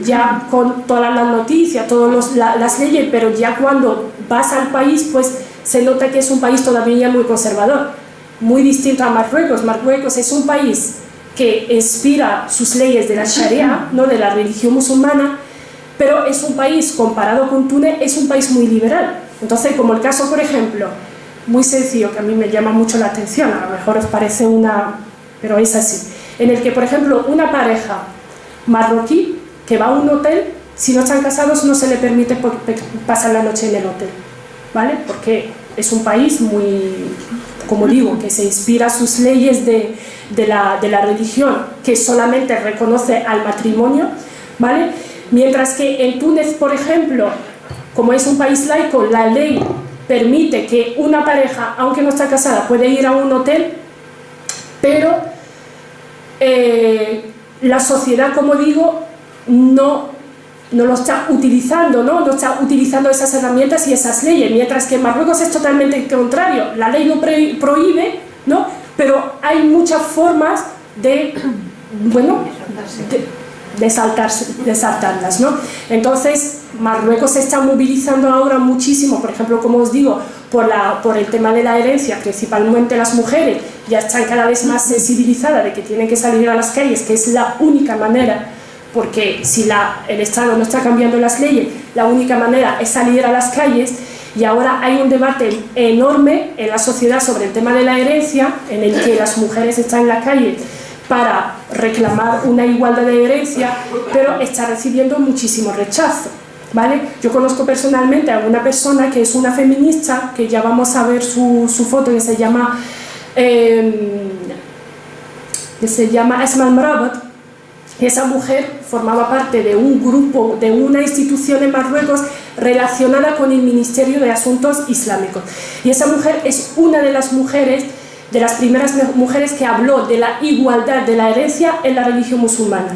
ya con todas las noticias, todas las leyes, pero ya cuando vas al país, pues se nota que es un país todavía muy conservador, muy distinto a Marruecos. Marruecos es un país que inspira sus leyes de la Sharia, ¿no?, de la religión musulmana, pero es un país, comparado con Túnez, es un país muy liberal. Entonces, como el caso, por ejemplo, muy sencillo, que a mí me llama mucho la atención, a lo mejor os parece pero es así, en el que, por ejemplo, una pareja marroquí que va a un hotel, si no están casados no se le permite pasar la noche en el hotel, ¿vale? Porque es un país muy, como digo, que se inspira sus leyes de la religión, que solamente reconoce al matrimonio, ¿vale? Mientras que en Túnez, por ejemplo, como es un país laico, la ley permite que una pareja, aunque no está casada, puede ir a un hotel, pero la sociedad, como digo, no lo está utilizando, no está utilizando esas herramientas y esas leyes, mientras que en Marruecos es totalmente contrario. La ley no prohíbe, ¿no?, pero hay muchas formas de saltarlas, ¿no? Entonces, Marruecos se está movilizando ahora muchísimo, por ejemplo, como os digo, por el tema de la herencia, principalmente las mujeres ya están cada vez más sensibilizadas de que tienen que salir a las calles, que es la única manera, porque si el Estado no está cambiando las leyes, la única manera es salir a las calles. Y ahora hay un debate enorme en la sociedad sobre el tema de la herencia, en el que las mujeres están en la calle para reclamar una igualdad de herencia, pero está recibiendo muchísimo rechazo, ¿vale? Yo conozco personalmente a una persona que es una feminista, que ya vamos a ver su foto, que se llama Esma Mrabat. Esa mujer formaba parte de un grupo, de una institución en Marruecos relacionada con el Ministerio de Asuntos Islámicos. Y esa mujer es una de las mujeres, de las primeras mujeres que habló de la igualdad de la herencia en la religión musulmana.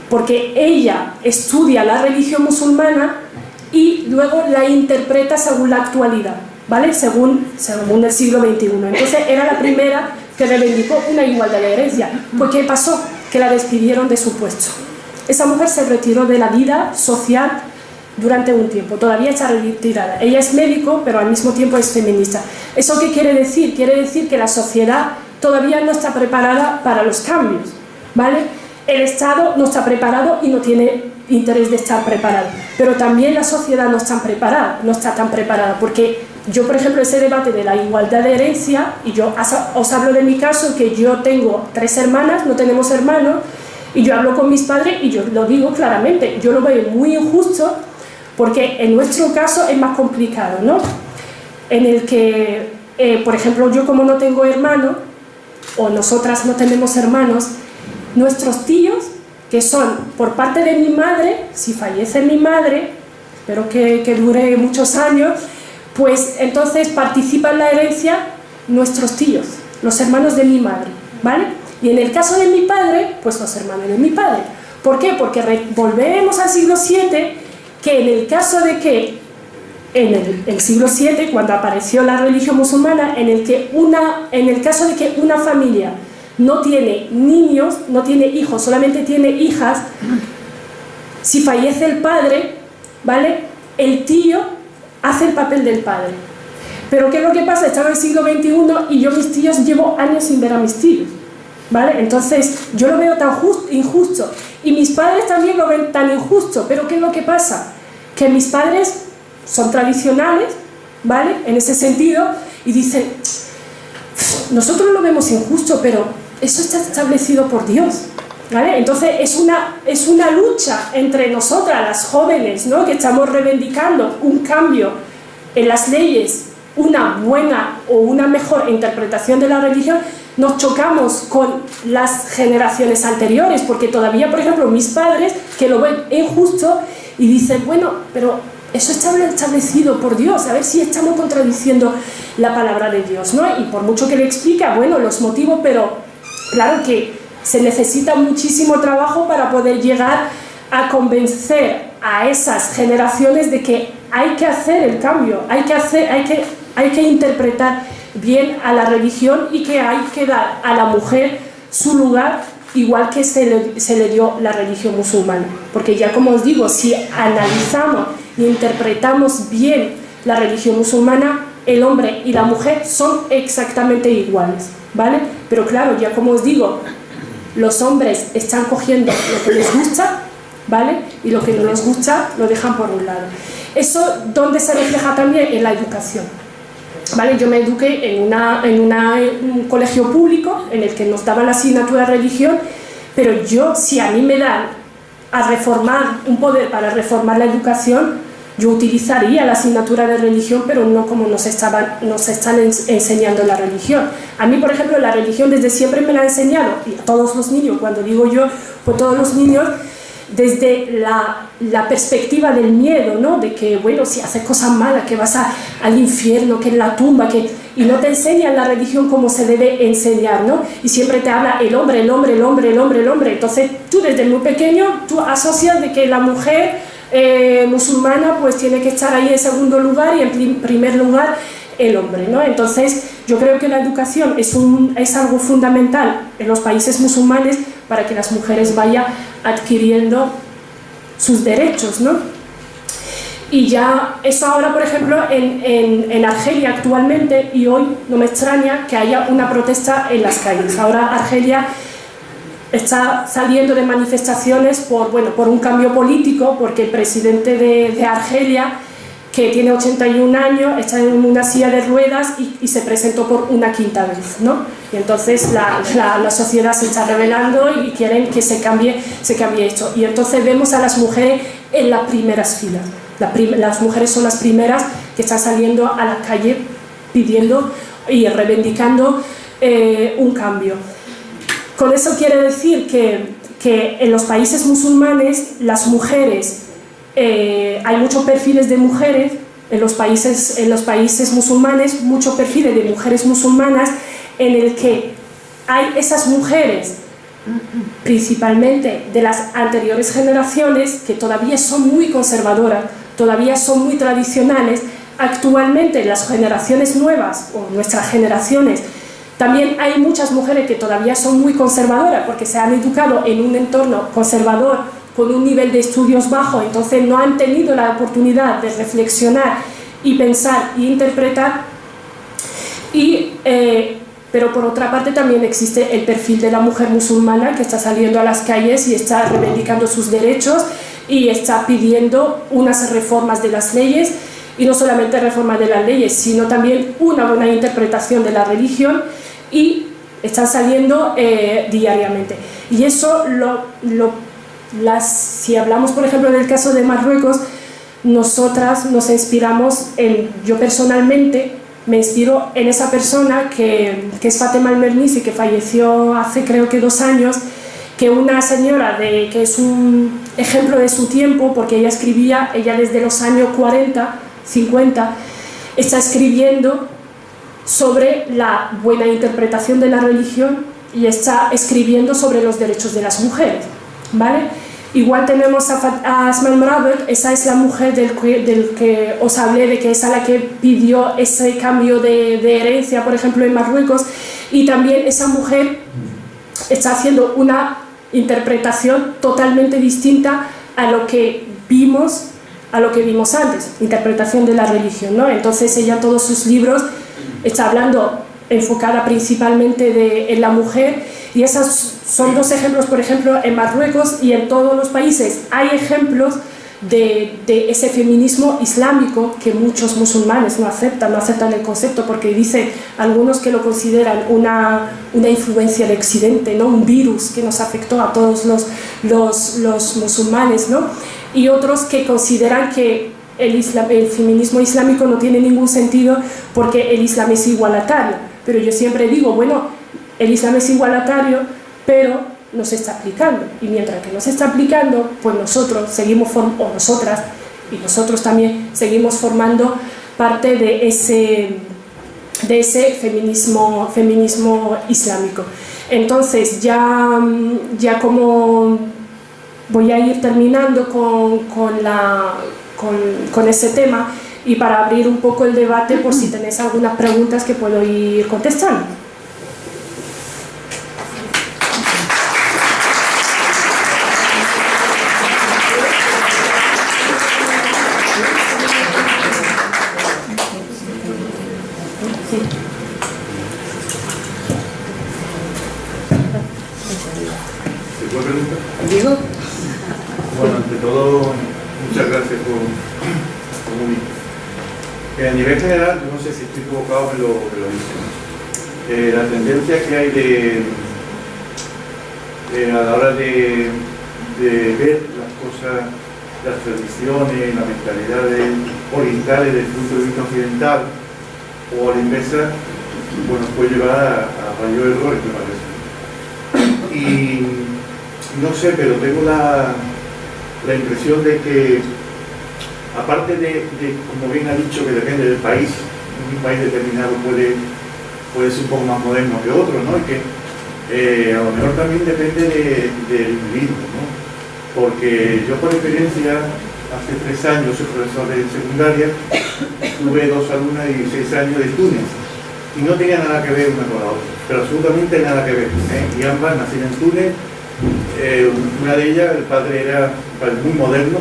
Porque ella estudia la religión musulmana y luego la interpreta según la actualidad, ¿vale? Según el siglo XXI. Entonces era la primera que reivindicó una igualdad de herencia. Pues ¿qué pasó? Que la despidieron de su puesto. Esa mujer se retiró de la vida social durante un tiempo, todavía está retirada. Ella es médico, pero al mismo tiempo es feminista. ¿Eso qué quiere decir? Quiere decir que la sociedad todavía no está preparada para los cambios, ¿vale? El Estado no está preparado y no tiene interés de estar preparado, pero también la sociedad no está tan preparada, porque yo, por ejemplo, ese debate de la igualdad de herencia, y yo os hablo de mi caso, que yo tengo 3 hermanas, no tenemos hermanos, y yo hablo con mis padres y yo lo digo claramente, yo lo veo muy injusto, porque en nuestro caso es más complicado, ¿no? En el que, por ejemplo, yo como no tengo hermano, o nosotras no tenemos hermanos, nuestros tíos, que son por parte de mi madre, si fallece mi madre, espero que dure muchos años, pues entonces participan en la herencia nuestros tíos, los hermanos de mi madre, ¿vale? Y en el caso de mi padre, pues los hermanos de mi padre. ¿Por qué? Porque volvemos al siglo VII, que en el caso de que, en el siglo VII, cuando apareció la religión musulmana, en el caso de que una familia no tiene niños, no tiene hijos, solamente tiene hijas, si fallece el padre, ¿vale? El tío hace el papel del padre. Pero ¿qué es lo que pasa? Estaba en el siglo XXI y yo mis tíos llevo años sin ver a mis tíos, ¿vale? Entonces yo lo veo tan injusto y mis padres también lo ven tan injusto. Pero ¿qué es lo que pasa? Que mis padres son tradicionales, ¿vale? En ese sentido, y dicen, nosotros lo vemos injusto, pero eso está establecido por Dios, ¿vale? Entonces es una lucha entre nosotras, las jóvenes, ¿no? Que estamos reivindicando un cambio en las leyes, una buena o una mejor interpretación de la religión. Nos chocamos con las generaciones anteriores, porque todavía, por ejemplo, mis padres, que lo ven injusto y dicen, bueno, pero eso está establecido por Dios, a ver si estamos contradiciendo la palabra de Dios, ¿no? Y por mucho que le explica, bueno, los motivos, pero claro que se necesita muchísimo trabajo para poder llegar a convencer a esas generaciones de que hay que hacer el cambio, hay que interpretar bien a la religión y que hay que dar a la mujer su lugar igual que se le dio la religión musulmana. Porque ya como os digo, si analizamos e interpretamos bien la religión musulmana, el hombre y la mujer son exactamente iguales, ¿vale? Pero claro, ya como os digo, los hombres están cogiendo lo que les gusta, ¿vale? Y lo que no les gusta lo dejan por un lado. Eso, ¿dónde se refleja también? En la educación, ¿vale? Yo me eduqué en un colegio público en el que nos daban la asignatura de religión, pero si a mí me dan a reformar un poder para reformar la educación, yo utilizaría la asignatura de religión, pero no como nos están enseñando la religión. A mí, por ejemplo, la religión desde siempre me la ha enseñado, y a todos los niños, cuando digo yo, pues todos los niños, desde la perspectiva del miedo, ¿no? De que, bueno, si haces cosas malas, que vas al infierno, que en la tumba, y no te enseñan la religión como se debe enseñar, ¿no? Y siempre te habla el hombre, el hombre, el hombre, el hombre, el hombre. Entonces tú desde muy pequeño, tú asocias de que la mujer musulmana pues tiene que estar ahí en segundo lugar y en primer lugar el hombre, ¿no? Entonces yo creo que la educación es algo fundamental en los países musulmanes para que las mujeres vayan adquiriendo sus derechos, ¿no? Y ya eso ahora, por ejemplo, en Argelia actualmente, y hoy no me extraña que haya una protesta en las calles. Ahora Argelia está saliendo de manifestaciones por un cambio político, porque el presidente de Argelia, que tiene 81 años, está en una silla de ruedas y se presentó por una quinta vez, ¿no? Y entonces la sociedad se está rebelando y quieren que se cambie esto. Y entonces vemos a las mujeres en las primeras filas. Las mujeres son las primeras que están saliendo a la calle pidiendo y reivindicando un cambio. Con eso quiere decir que en los países musulmanes las mujeres, hay muchos perfiles de mujeres en los países musulmanes, muchos perfiles de mujeres musulmanas en el que hay esas mujeres, principalmente de las anteriores generaciones, que todavía son muy conservadoras, todavía son muy tradicionales. Actualmente las generaciones nuevas, o nuestras generaciones, también hay muchas mujeres que todavía son muy conservadoras porque se han educado en un entorno conservador con un nivel de estudios bajo, entonces no han tenido la oportunidad de reflexionar y pensar y interpretar. Pero por otra parte también existe el perfil de la mujer musulmana que está saliendo a las calles y está reivindicando sus derechos y está pidiendo unas reformas de las leyes, y no solamente reformas de las leyes, sino también una buena interpretación de la religión, y están saliendo diariamente. Y eso, si hablamos por ejemplo del caso de Marruecos, nosotras nos inspiramos yo personalmente me inspiro en esa persona que es Fatema al-Mernissi, que falleció hace creo que 2 años, que una señora que es un ejemplo de su tiempo, porque ella desde los años 40, 50, está escribiendo sobre la buena interpretación de la religión y está escribiendo sobre los derechos de las mujeres, ¿vale? Igual tenemos a Asma al-Mrabeq, esa es la mujer del que os hablé, de que es a la que pidió ese cambio de herencia, por ejemplo, en Marruecos, y también esa mujer está haciendo una interpretación totalmente distinta a lo que vimos antes, interpretación de la religión, ¿no? Entonces ella en todos sus libros está hablando enfocada principalmente en la mujer, y esos son 2 ejemplos, por ejemplo, en Marruecos y en todos los países hay ejemplos de ese feminismo islámico que muchos musulmanes no aceptan el concepto, porque dicen algunos que lo consideran una influencia de Occidente, ¿no? Un virus que nos afectó a todos los musulmanes, ¿no? Y otros que consideran que el feminismo islámico no tiene ningún sentido porque el Islam es igualatario. Pero yo siempre digo, bueno, el Islam es igualatario, pero no se está aplicando, y mientras que no se está aplicando, pues nosotros también seguimos formando parte de ese feminismo islámico. Entonces ya como voy a ir terminando con ese tema, y para abrir un poco el debate, por si tenéis algunas preguntas que puedo ir contestando. ¿Digo? Bueno, ante todo, muchas gracias por unir. A nivel general, yo no sé si estoy equivocado en lo que lo dicen. La tendencia que hay a la hora de ver las cosas, las tradiciones, las mentalidades orientales desde el punto de vista occidental, o a la inversa, bueno, puede llevar a mayores errores, me parece. Y no sé, pero tengo la impresión de que, aparte de, como bien ha dicho, que depende del país, un país determinado puede ser un poco más moderno que otro, ¿no? Y que a lo mejor también depende del individuo, ¿no? Porque yo, por experiencia, hace 3 años soy profesor de secundaria, tuve 2 alumnas de 16 años de Túnez, y no tenía nada que ver una con la otra, pero absolutamente nada que ver, y ambas nacieron en Túnez. Una de ellas, el padre era muy moderno,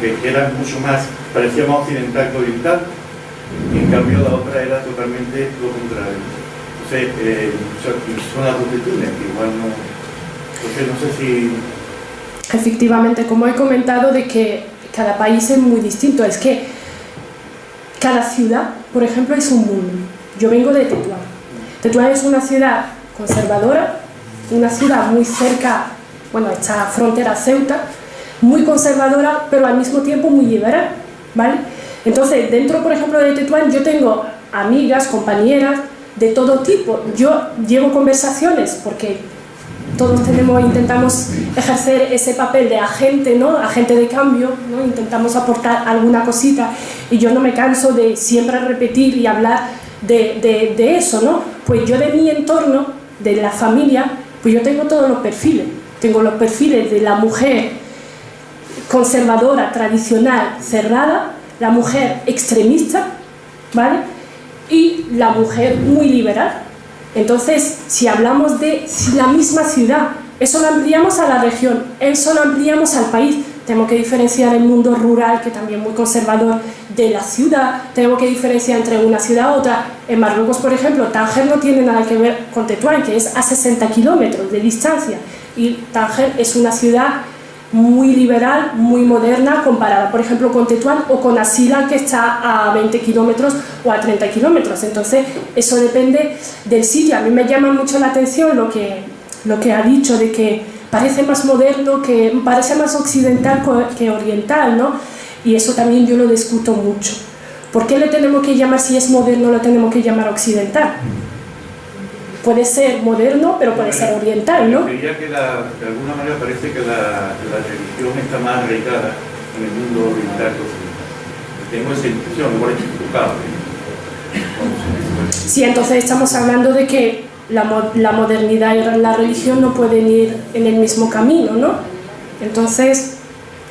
que era mucho más, parecía más occidental que oriental, y en cambio la otra era totalmente lo contrario. Entonces, son las dos de Túnez, igual no. Entonces, no sé si. Efectivamente, como he comentado, de que cada país es muy distinto, es que cada ciudad, por ejemplo, es un mundo. Yo vengo de Tetuán. Tetuán es una ciudad conservadora, una ciudad muy cerca, bueno, está frontera Ceuta, muy conservadora, pero al mismo tiempo muy liberal, ¿vale? Entonces, dentro, por ejemplo, de Tetuán, yo tengo amigas, compañeras de todo tipo. Yo llevo conversaciones porque todos intentamos ejercer ese papel de agente, ¿no? Agente de cambio, ¿no? Intentamos aportar alguna cosita, y yo no me canso de siempre repetir y hablar de eso, ¿no? Pues yo, de mi entorno, de la familia, pues yo tengo todos los perfiles. Tengo los perfiles de la mujer conservadora, tradicional, cerrada, la mujer extremista, ¿vale? Y la mujer muy liberal. Entonces, si hablamos de la misma ciudad, eso lo ampliamos a la región, eso lo ampliamos al país. Tenemos que diferenciar el mundo rural, que también es muy conservador, de la ciudad. Tenemos que diferenciar entre una ciudad u otra. En Marruecos, por ejemplo, Tánger no tiene nada que ver con Tetuán, que es a 60 kilómetros de distancia. Y Tánger es una ciudad muy liberal, muy moderna, comparada, por ejemplo, con Tetuán o con Asila, que está a 20 kilómetros o a 30 kilómetros. Entonces, eso depende del sitio. A mí me llama mucho la atención lo que ha dicho, de que parece más moderno, que parece más occidental que oriental, ¿no? Y eso también yo lo discuto mucho. ¿Por qué le tenemos que llamar, si es moderno, lo tenemos que llamar occidental? Puede ser moderno, pero puede ser oriental, ¿no? Diría que de alguna manera parece que la religión está más arraigada en el mundo oriental que occidental. Tengo esa impresión, igual es equivocado. Sí, entonces estamos hablando de que la modernidad y la religión no pueden ir en el mismo camino, ¿no? Entonces,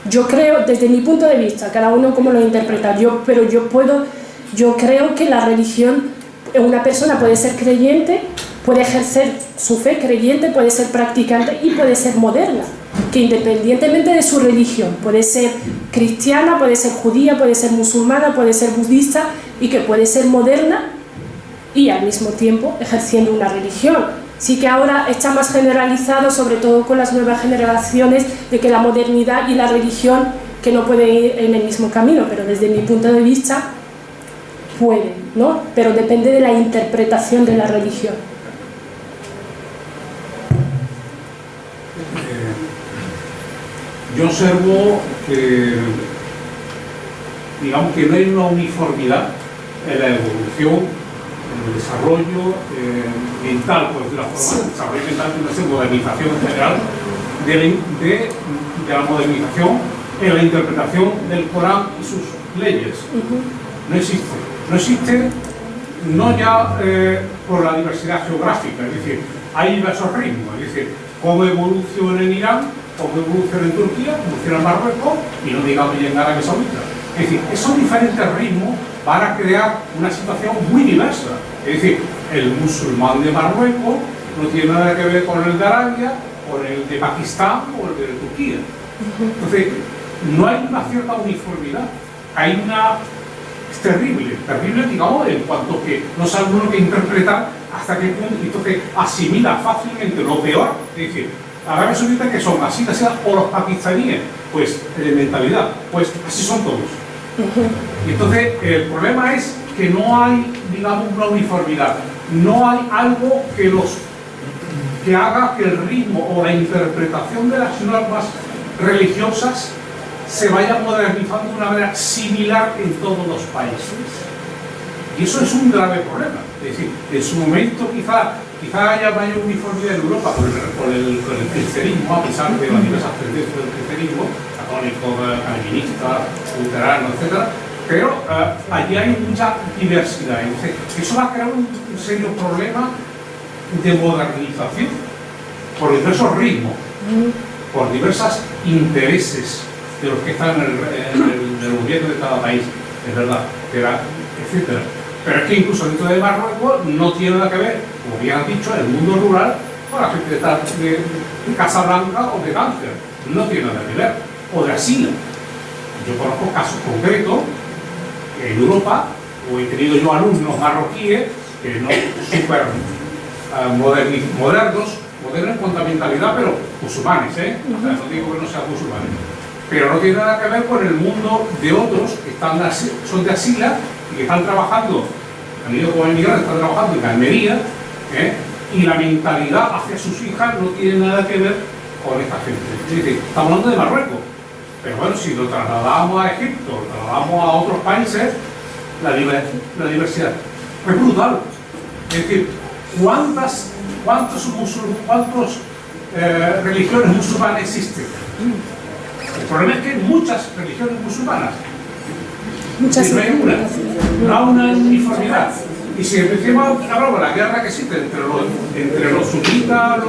yo creo, desde mi punto de vista, cada uno como lo interpreta, yo creo que la religión, una persona puede ser creyente, puede ejercer su fe creyente, puede ser practicante y puede ser moderna, que independientemente de su religión, puede ser cristiana, puede ser judía, puede ser musulmana, puede ser budista, y que puede ser moderna y al mismo tiempo ejerciendo una religión. Sí que ahora está más generalizado, sobre todo con las nuevas generaciones, de que la modernidad y la religión que no pueden ir en el mismo camino, pero desde mi punto de vista pueden, ¿no? Pero depende de la interpretación de la religión. Yo observo que, digamos que no hay una uniformidad en la evolución, en el desarrollo mental, por decirlo de la forma, el desarrollo mental tiene una modernización en general de la modernización en la interpretación del Corán y sus leyes. No existe no ya por la diversidad geográfica, es decir, hay diversos ritmos, es decir, cómo evoluciona en Irán, cómo evoluciona en Turquía, evoluciona en Marruecos y no digamos ya en Arabia Saudita. Es decir, esos diferentes ritmos van a crear una situación muy diversa. Es decir, el musulmán de Marruecos no tiene nada que ver con el de Arabia, con el de Pakistán o el de Turquía. Entonces, no hay una cierta uniformidad. Hay una... Es terrible, digamos, en cuanto que no sabe uno que interpretar hasta qué punto, entonces asimila fácilmente lo peor. Es decir, Arabia Saudita, que son así, o los pakistaníes, pues de mentalidad, pues así son todos. Y entonces el problema es que no hay, digamos, una uniformidad, no hay algo que haga que el ritmo o la interpretación de las normas religiosas se vaya modernizando de una manera similar en todos los países. Y eso es un grave problema. Es decir, en su momento quizá haya mayor uniformidad en Europa con el cristianismo, a pesar de las diversas tendencias del cristianismo, católico, calvinista, luterano, etc. Pero allí hay mucha diversidad. Entonces, eso va a crear un serio problema de modernización por diversos ritmos, por diversos intereses de los que están en el gobierno de cada país, es verdad, etc. Pero es que incluso dentro de Marruecos no tiene nada que ver, como bien han dicho, el mundo rural con la gente de Casablanca o de Tánger. No tiene nada que ver. O de Asila. Yo conozco casos concretos en Europa, o he tenido yo alumnos marroquíes que no súper modernos en cuanto a mentalidad, pero musulmanes, O sea, no digo que no sean musulmanes. Pero no tiene nada que ver con el mundo de otros que son de Asila y que están trabajando, han ido como emigrantes, están trabajando en Almería, y la mentalidad hacia sus hijas no tiene nada que ver con esta gente. Es decir, estamos hablando de Marruecos, pero bueno, si lo trasladamos a Egipto, lo trasladamos a otros países, la diversidad es brutal. Es decir, ¿cuántas religiones musulmanas existen? El problema es que hay muchas religiones musulmanas. No hay una uniformidad. Y si decimos, hablamos de la guerra que existe entre los sunitas,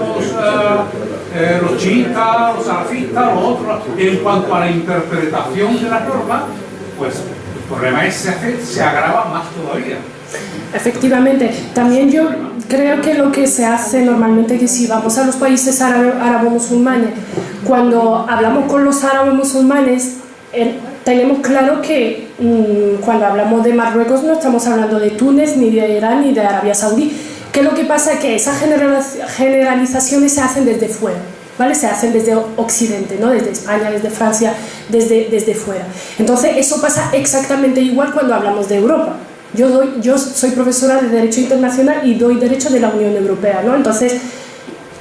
los chiitas, los salafistas, los otros. En cuanto a la interpretación de las normas, pues el problema se agrava más todavía. Efectivamente, también yo creo que lo que se hace normalmente, que si vamos a los países árabo-musulmanes, cuando hablamos con los árabes musulmanes, tenemos claro que cuando hablamos de Marruecos no estamos hablando de Túnez, ni de Irán, ni de Arabia Saudí. ¿Qué es lo que pasa? Que esas generalizaciones se hacen desde fuera, ¿vale? Se hacen desde Occidente, ¿no? Desde España, desde Francia, desde fuera. Entonces eso pasa exactamente igual cuando hablamos de Europa. Yo soy profesora de Derecho Internacional y doy Derecho de la Unión Europea, ¿no? Entonces,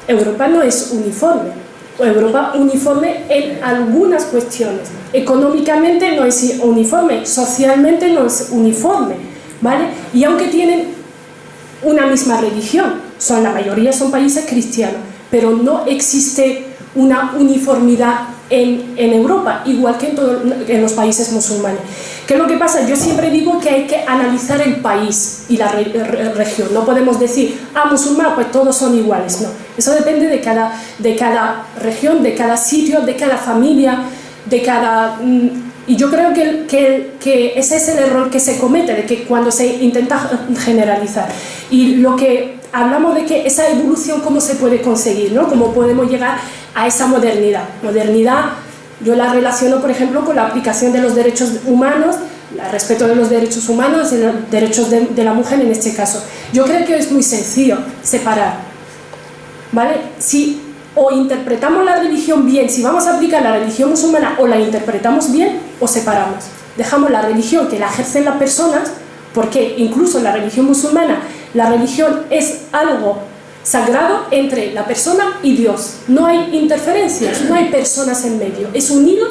Europa no es uniforme. Europa uniforme en algunas cuestiones. Económicamente no es uniforme, socialmente no es uniforme, ¿vale? Y aunque tienen una misma religión, la mayoría son países cristianos, pero no existe una uniformidad en Europa, igual que en los países musulmanes. ¿Qué es lo que pasa? Yo siempre digo que hay que analizar el país y la región. No podemos decir, musulmán, pues todos son iguales. No, eso depende de cada región, de cada sitio, de cada familia, de cada... Y yo creo que ese es el error que se comete, de que cuando se intenta generalizar. Y lo que hablamos de que esa evolución, ¿cómo se puede conseguir? ¿No? ¿Cómo podemos llegar a esa modernidad? Modernidad, yo la relaciono, por ejemplo, con la aplicación de los derechos humanos, el respeto de los derechos humanos, de los derechos de la mujer en este caso. Yo creo que es muy sencillo separar, ¿vale? Si o interpretamos la religión bien, si vamos a aplicar la religión musulmana, o la interpretamos bien o separamos. Dejamos la religión que la ejercen las personas, porque incluso en la religión musulmana, la religión es algo sagrado entre la persona y Dios. No hay interferencias, no hay personas en medio. Es un hilo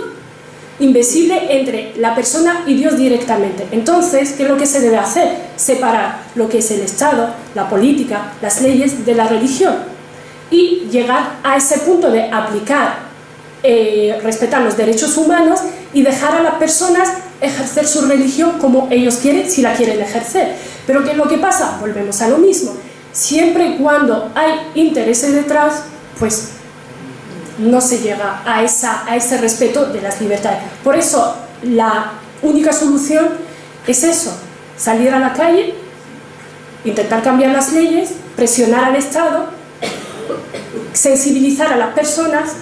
invisible entre la persona y Dios directamente. Entonces, ¿qué es lo que se debe hacer? Separar lo que es el Estado, la política, las leyes de la religión. Y llegar a ese punto de aplicar, respetar los derechos humanos y dejar a las personas ejercer su religión como ellos quieren, si la quieren ejercer. Pero ¿qué es lo que pasa? Volvemos a lo mismo. Siempre y cuando hay intereses detrás, pues no se llega a ese respeto de las libertades. Por eso la única solución es eso, salir a la calle, intentar cambiar las leyes, presionar al Estado, sensibilizar a las personas,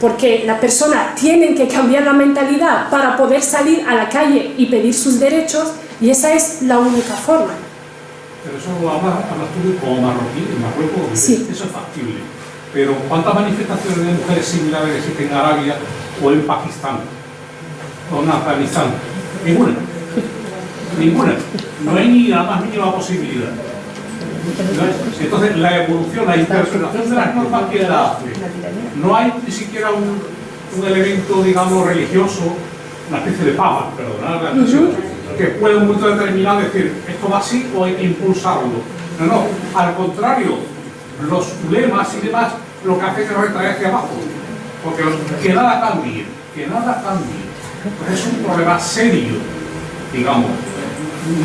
porque las personas tienen que cambiar la mentalidad para poder salir a la calle y pedir sus derechos, y esa es la única forma. Pero eso lo hablas tú como marroquí, en Marruecos, sí. Eso es factible. Pero ¿cuántas manifestaciones de mujeres similares existen en Arabia o en Pakistán o en Afganistán? Ninguna. Ninguna. No hay ni la más mínima posibilidad. Entonces, la evolución, la interpretación de las normas, ¿quién la hace? No hay ni siquiera un elemento, digamos, religioso, una especie de papa, perdonad la expresión, que puede en un momento determinado decir, esto va así o hay que impulsarlo. No, al contrario, los ulemas y demás lo que hacen es retraer hacia abajo, porque que nada cambie, Entonces es un problema serio, digamos.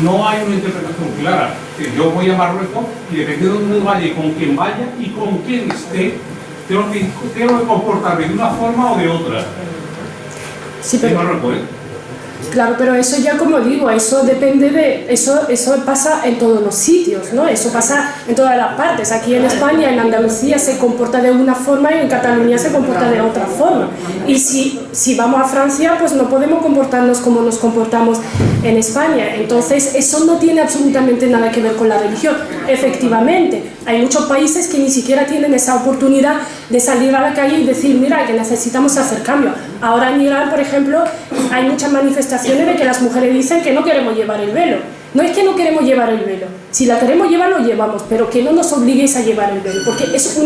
No hay una interpretación clara. Yo voy a Marruecos y depende de dónde vaya y con quién vaya y con quién esté, tengo que comportarme de una forma o de otra. Sí, pero... Marruecos, Claro, pero eso ya, como digo, eso depende de... Eso pasa en todos los sitios, ¿no? Eso pasa en todas las partes. Aquí en España, en Andalucía se comporta de una forma y en Cataluña se comporta de otra forma. Y si vamos a Francia, pues no podemos comportarnos como nos comportamos en España. Entonces, eso no tiene absolutamente nada que ver con la religión. Efectivamente, hay muchos países que ni siquiera tienen esa oportunidad de salir a la calle y decir, mira, que necesitamos hacer cambio. Ahora en Irán, por ejemplo, hay muchas manifestaciones de que las mujeres dicen que no queremos llevar el velo. No es que no queremos llevar el velo, si la queremos llevar lo llevamos, pero que no nos obliguéis a llevar el velo, porque es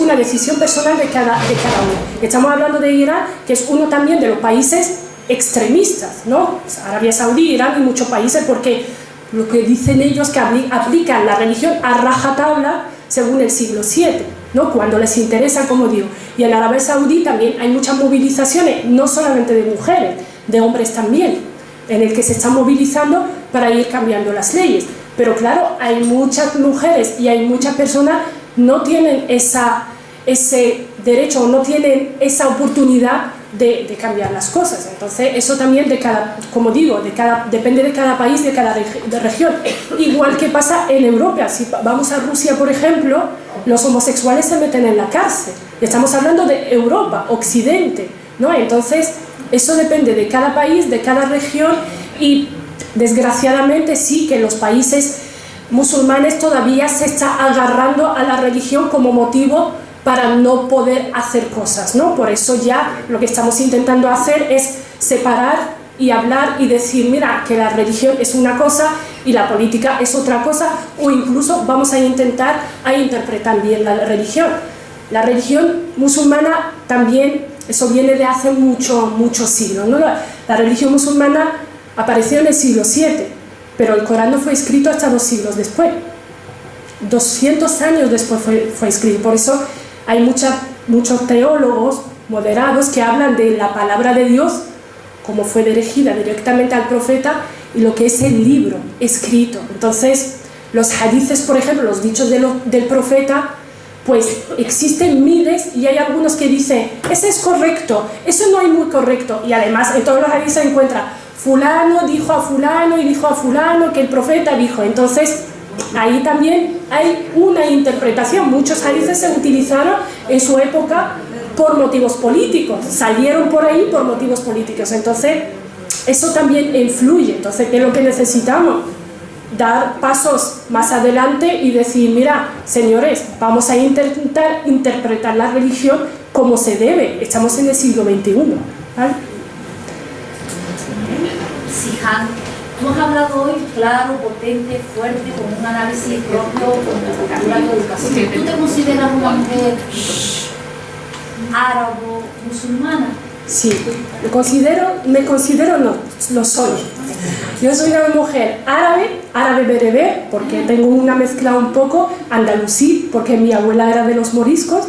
una decisión personal de cada uno. Estamos hablando de Irán, que es uno también de los países extremistas, ¿no? Arabia Saudí, Irán y muchos países, porque lo que dicen ellos que aplican la religión a rajatabla según el siglo VII, ¿no? Cuando les interesa, como digo. Y en Arabia Saudí también hay muchas movilizaciones, no solamente de mujeres, de hombres también, en el que se están movilizando para ir cambiando las leyes. Pero claro, hay muchas mujeres y hay muchas personas que no tienen esa ese derecho o no tienen esa oportunidad de cambiar las cosas. Entonces eso también como digo, depende de cada país, de cada región. Igual que pasa en Europa. Si vamos a Rusia, por ejemplo, los homosexuales se meten en la cárcel. Estamos hablando de Europa, Occidente, ¿no? Entonces eso depende de cada país, de cada región, y desgraciadamente sí que los países musulmanes todavía se está agarrando a la religión como motivo para no poder hacer cosas, ¿no? Por eso ya lo que estamos intentando hacer es separar y hablar y decir, mira, que la religión es una cosa y la política es otra cosa, o incluso vamos a intentar interpretar bien la religión. La religión musulmana también, eso viene de hace muchos siglos, ¿no? La religión musulmana apareció en el siglo VII, pero el Corán no fue escrito hasta 2 siglos después. 200 años después fue escrito. Por eso hay muchos teólogos moderados que hablan de la palabra de Dios como fue dirigida directamente al profeta y lo que es el libro escrito. Entonces, los hadices, por ejemplo, los dichos del profeta, pues existen miles, y hay algunos que dicen, ese es correcto, eso no es muy correcto, y además en todos los hadices se encuentra, fulano dijo a fulano y dijo a fulano que el profeta dijo. Entonces, ahí también hay una interpretación. Muchos hadices se utilizaron en su época por motivos políticos, salieron por ahí por motivos políticos. Entonces, eso también influye. Entonces, ¿qué es lo que necesitamos? Dar pasos más adelante y decir, mira, señores, vamos a intentar interpretar la religión como se debe. Estamos en el siglo XXI, ¿vale? Sihan, tú has hablado hoy claro, potente, fuerte, con un análisis propio, con el vocabulario de educación. ¿Tú te consideras una mujer árabo-musulmana? Sí, me considero no, lo soy. Yo soy una mujer árabe bereber, porque tengo una mezcla un poco andalusí, porque mi abuela era de los moriscos,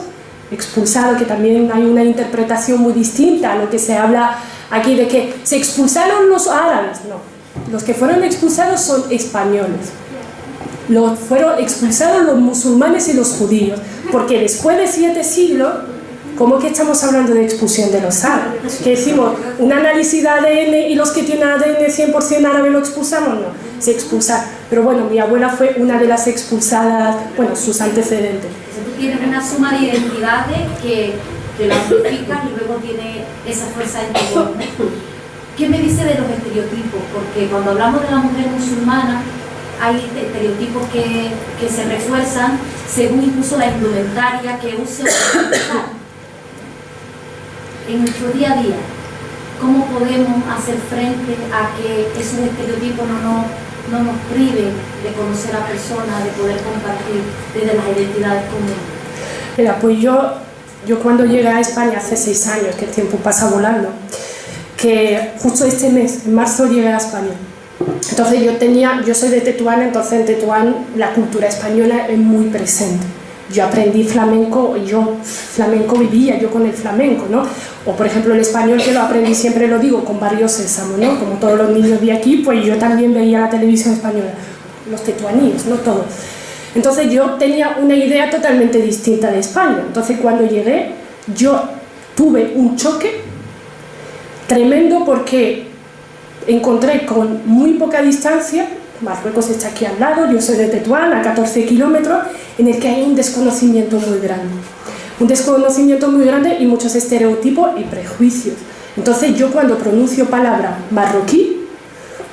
expulsado, que también hay una interpretación muy distinta a lo que se habla aquí de que se expulsaron los árabes. No, los que fueron expulsados son españoles. Fueron expulsados los musulmanes y los judíos, porque después de 7 siglos, ¿cómo que estamos hablando de expulsión de los árabes? ¿Qué decimos? ¿Un análisis de ADN y los que tienen ADN 100% árabe lo expulsamos? No, se expulsaron. Pero bueno, mi abuela fue una de las expulsadas, bueno, sus antecedentes. Tú tienes una suma de identidades que la unificas y luego tiene esa fuerza en tu cuerpo. ¿Qué me dice de los estereotipos? Porque cuando hablamos de la mujer musulmana, hay estereotipos que se refuerzan según incluso la indumentaria que use o usar. En nuestro día a día, ¿cómo podemos hacer frente a que esos estereotipos no nos priven de conocer a personas, de poder compartir desde las identidades comunes? Mira, pues yo cuando llegué a España hace 6 años, que el tiempo pasa volando, que justo este mes, en marzo, llegué a España. Entonces yo soy de Tetuán, entonces en Tetuán la cultura española es muy presente. Yo aprendí flamenco, flamenco vivía yo con el flamenco, ¿no? O por ejemplo el español, que lo aprendí, siempre lo digo, con Barrio Sésamo, ¿no? Como todos los niños de aquí, pues yo también veía la televisión española, los tetuaníes, no todos. Entonces yo tenía una idea totalmente distinta de España. Entonces cuando llegué, yo tuve un choque tremendo, porque encontré con muy poca distancia, Marruecos está aquí al lado, yo soy de Tetuán, a 14 kilómetros, en el que hay un desconocimiento muy grande. Un desconocimiento muy grande y muchos estereotipos y prejuicios. Entonces yo cuando pronuncio palabra marroquí,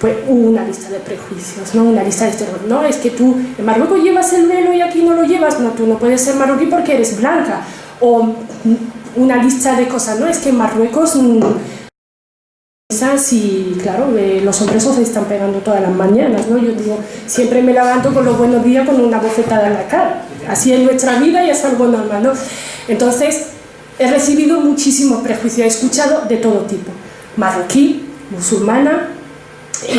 pues una lista de prejuicios, ¿no? Una lista de estereotipos. No, es que tú en Marruecos llevas el velo y aquí no lo llevas. No, tú no puedes ser marroquí porque eres blanca. O una lista de cosas, ¿no? Es que en Marruecos... Y claro, los hombres se están pegando todas las mañanas, ¿no? Yo digo, siempre me levanto con los buenos días con una bofetada en la cara. Así es nuestra vida y es algo normal, ¿no? Entonces, he recibido muchísimos prejuicios, he escuchado de todo tipo. Marroquí, musulmana y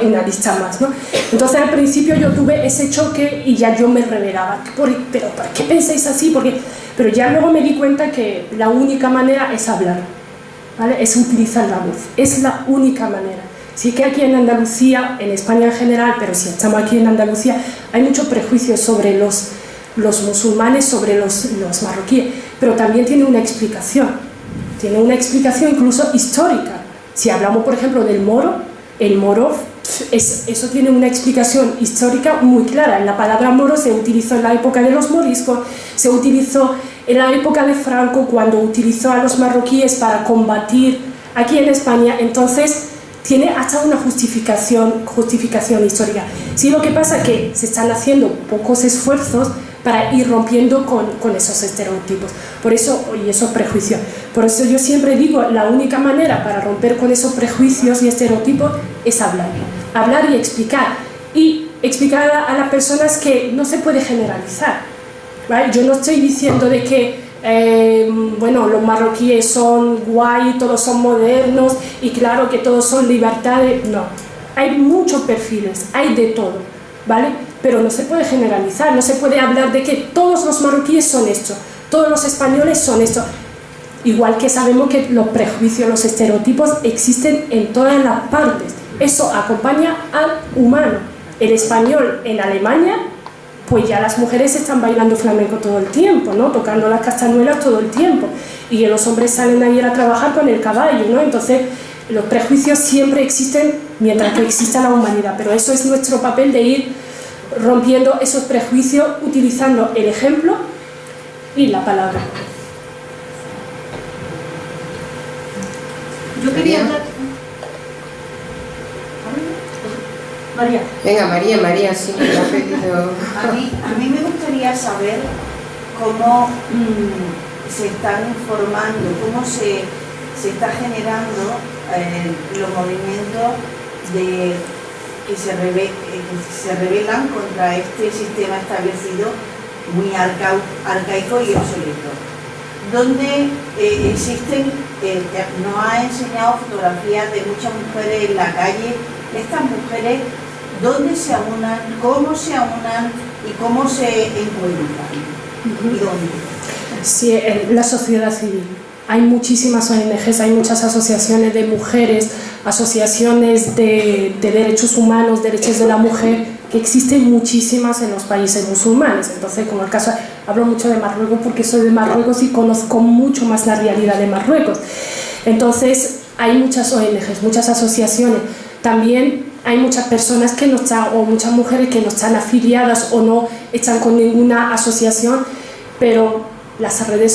una lista más, ¿no? Entonces, al principio yo tuve ese choque y ya yo me rebelaba. ¿Pero por qué pensáis así? Pero ya luego me di cuenta que la única manera es hablar, ¿vale? Es utilizar la voz, es la única manera. Sí que aquí en Andalucía, en España en general, pero si estamos aquí en Andalucía, hay mucho prejuicio sobre los los musulmanes sobre los marroquíes, pero también tiene una explicación incluso histórica. Si hablamos, por ejemplo, del moro, el moro, eso tiene una explicación histórica muy clara. La palabra moro se utilizó en la época de los moriscos, se utilizó en la época de Franco, cuando utilizó a los marroquíes para combatir aquí en España. Entonces tiene hasta una justificación histórica. Sí, lo que pasa es que se están haciendo pocos esfuerzos para ir rompiendo con esos estereotipos y esos prejuicios. Por eso yo siempre digo, la única manera para romper con esos prejuicios y estereotipos es hablar y explicar a las personas que no se puede generalizar, ¿vale? Yo no estoy diciendo de que los marroquíes son guay, todos son modernos y claro que todos son libertades. No, hay muchos perfiles, hay de todo, ¿vale? Pero no se puede generalizar, no se puede hablar de que todos los marroquíes son esto, todos los españoles son esto. Igual que sabemos que los prejuicios, los estereotipos existen en todas las partes. Eso acompaña al humano. El español en Alemania, pues ya las mujeres están bailando flamenco todo el tiempo, ¿no? Tocando las castañuelas todo el tiempo. Y los hombres salen a ir a trabajar con el caballo, ¿no? Entonces, los prejuicios siempre existen mientras que exista la humanidad. Pero eso es nuestro papel, de ir rompiendo esos prejuicios utilizando el ejemplo y la palabra. Yo quería hablar... María. Venga, María, sí, me ha pedido... A mí me gustaría saber cómo se están informando, cómo se está generando los movimientos que se rebelan contra este sistema establecido muy arcaico y obsoleto, donde existen, nos ha enseñado fotografías de muchas mujeres en la calle. Estas mujeres, ¿dónde se aunan? ¿Cómo se aunan? ¿Y cómo se encuentran? ¿Y dónde? Sí, en la sociedad civil. Hay muchísimas ONGs, hay muchas asociaciones de mujeres, asociaciones de derechos humanos, derechos de la mujer, que existen muchísimas en los países musulmanes. Entonces, como el caso, hablo mucho de Marruecos porque soy de Marruecos y conozco mucho más la realidad de Marruecos. Entonces, hay muchas ONGs, muchas asociaciones. También hay muchas personas que no están, o muchas mujeres que no están afiliadas o no están con ninguna asociación, pero las redes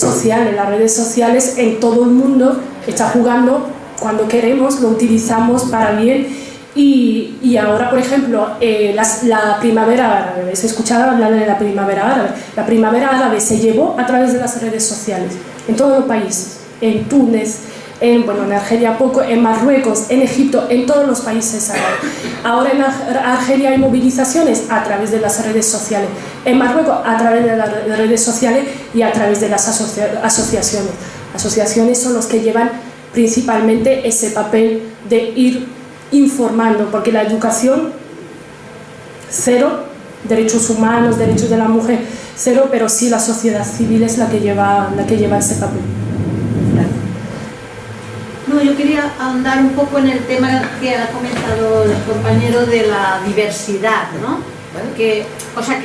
sociales en todo el mundo están jugando. Cuando queremos lo utilizamos para bien. Y ahora, por ejemplo, la primavera árabe, ¿habéis escuchado hablar de la primavera árabe? La primavera árabe se llevó a través de las redes sociales, en todos los países, en Túnez, en Argelia poco, en Marruecos, en Egipto, en todos los países árabes. Ahora en Argelia hay movilizaciones a través de las redes sociales, en Marruecos a través de las redes sociales y a través de las asociaciones. Asociaciones son los que llevan principalmente ese papel de ir informando, porque la educación, cero, derechos humanos, derechos de la mujer, cero, pero sí la sociedad civil es la que lleva ese papel. No, yo quería ahondar un poco en el tema que ha comentado el compañero de la diversidad, ¿no? Que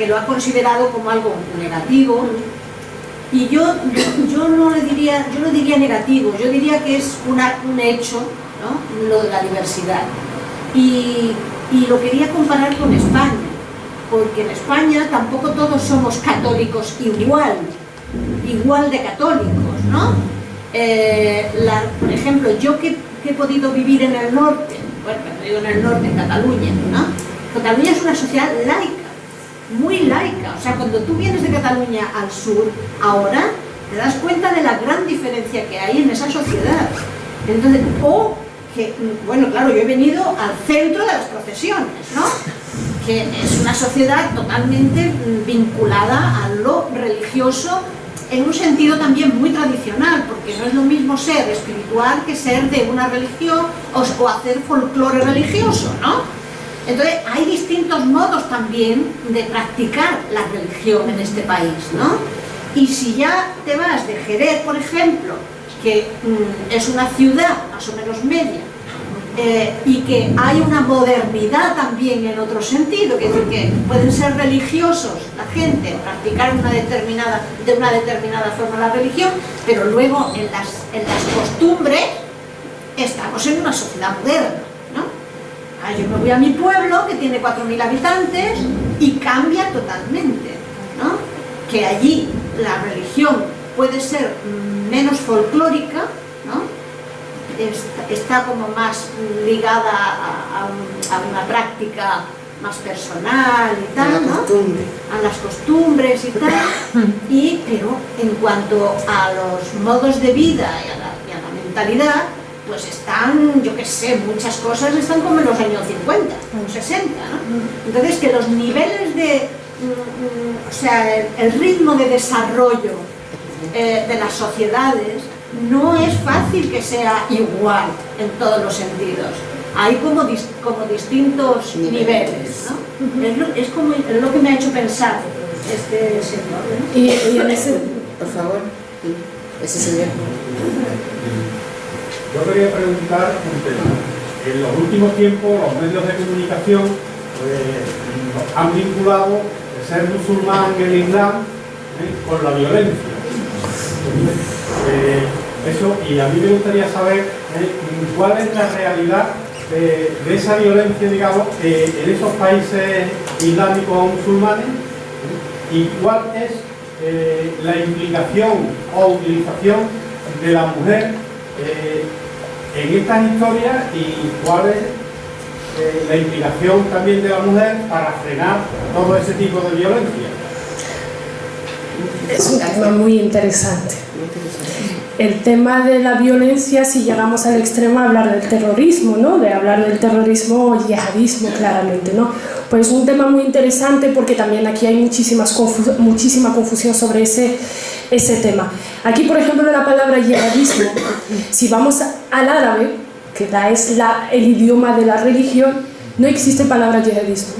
lo ha considerado como algo negativo, y yo no diría negativo, yo diría que es un hecho, ¿no? Lo de la diversidad, y lo quería comparar con España, porque en España tampoco todos somos católicos igual de católicos, ¿no? Por ejemplo, yo que he podido vivir en el norte, en Cataluña, ¿no? Cataluña es una sociedad laica, muy laica. O sea, cuando tú vienes de Cataluña al sur, ahora te das cuenta de la gran diferencia que hay en esa sociedad. Entonces, claro, yo he venido al centro de las procesiones, ¿no? Que es una sociedad totalmente vinculada a lo religioso, en un sentido también muy tradicional, porque no es lo mismo ser espiritual que ser de una religión o hacer folclore religioso, ¿no? Entonces hay distintos modos también de practicar la religión en este país, ¿no? Y si ya te vas de Jerez, por ejemplo, que es una ciudad más o menos media, y que hay una modernidad también en otro sentido, que es decir, que pueden ser religiosos la gente, practicar de una determinada forma la religión, pero luego en las costumbres estamos en una sociedad moderna, ¿no? Yo me voy a mi pueblo, que tiene 4.000 habitantes, y cambia totalmente, ¿no? Que allí la religión puede ser menos folclórica, ¿no? Está como más ligada a una práctica más personal y tal, ¿no? A las costumbres y tal, pero en cuanto a los modos de vida y a la mentalidad, pues están, yo qué sé, muchas cosas están como en los años 50, 60, ¿no? Entonces que los niveles de, o sea, el ritmo de desarrollo de las sociedades no es fácil que sea igual en todos los sentidos. Hay como distintos niveles, ¿no? Es lo que me ha hecho pensar este señor, ¿no? Y en ese, por favor, ese señor. Yo quería preguntar un tema. En los últimos tiempos los medios de comunicación han vinculado el ser musulmán en el Islam con la violencia. Y a mí me gustaría saber cuál es la realidad de esa violencia, digamos, en esos países islámicos o musulmanes, y cuál es la implicación o utilización de la mujer en estas historias, y cuál es la implicación también de la mujer para frenar todo ese tipo de violencia. Es un tema muy interesante. El tema de la violencia, si llegamos al extremo a hablar del terrorismo, ¿no? De hablar del terrorismo o yihadismo, claramente, ¿no? Pues un tema muy interesante, porque también aquí hay muchísima confusión sobre ese tema. Aquí, por ejemplo, la palabra yihadismo, si vamos al árabe, que es el idioma de la religión, no existe palabra yihadismo.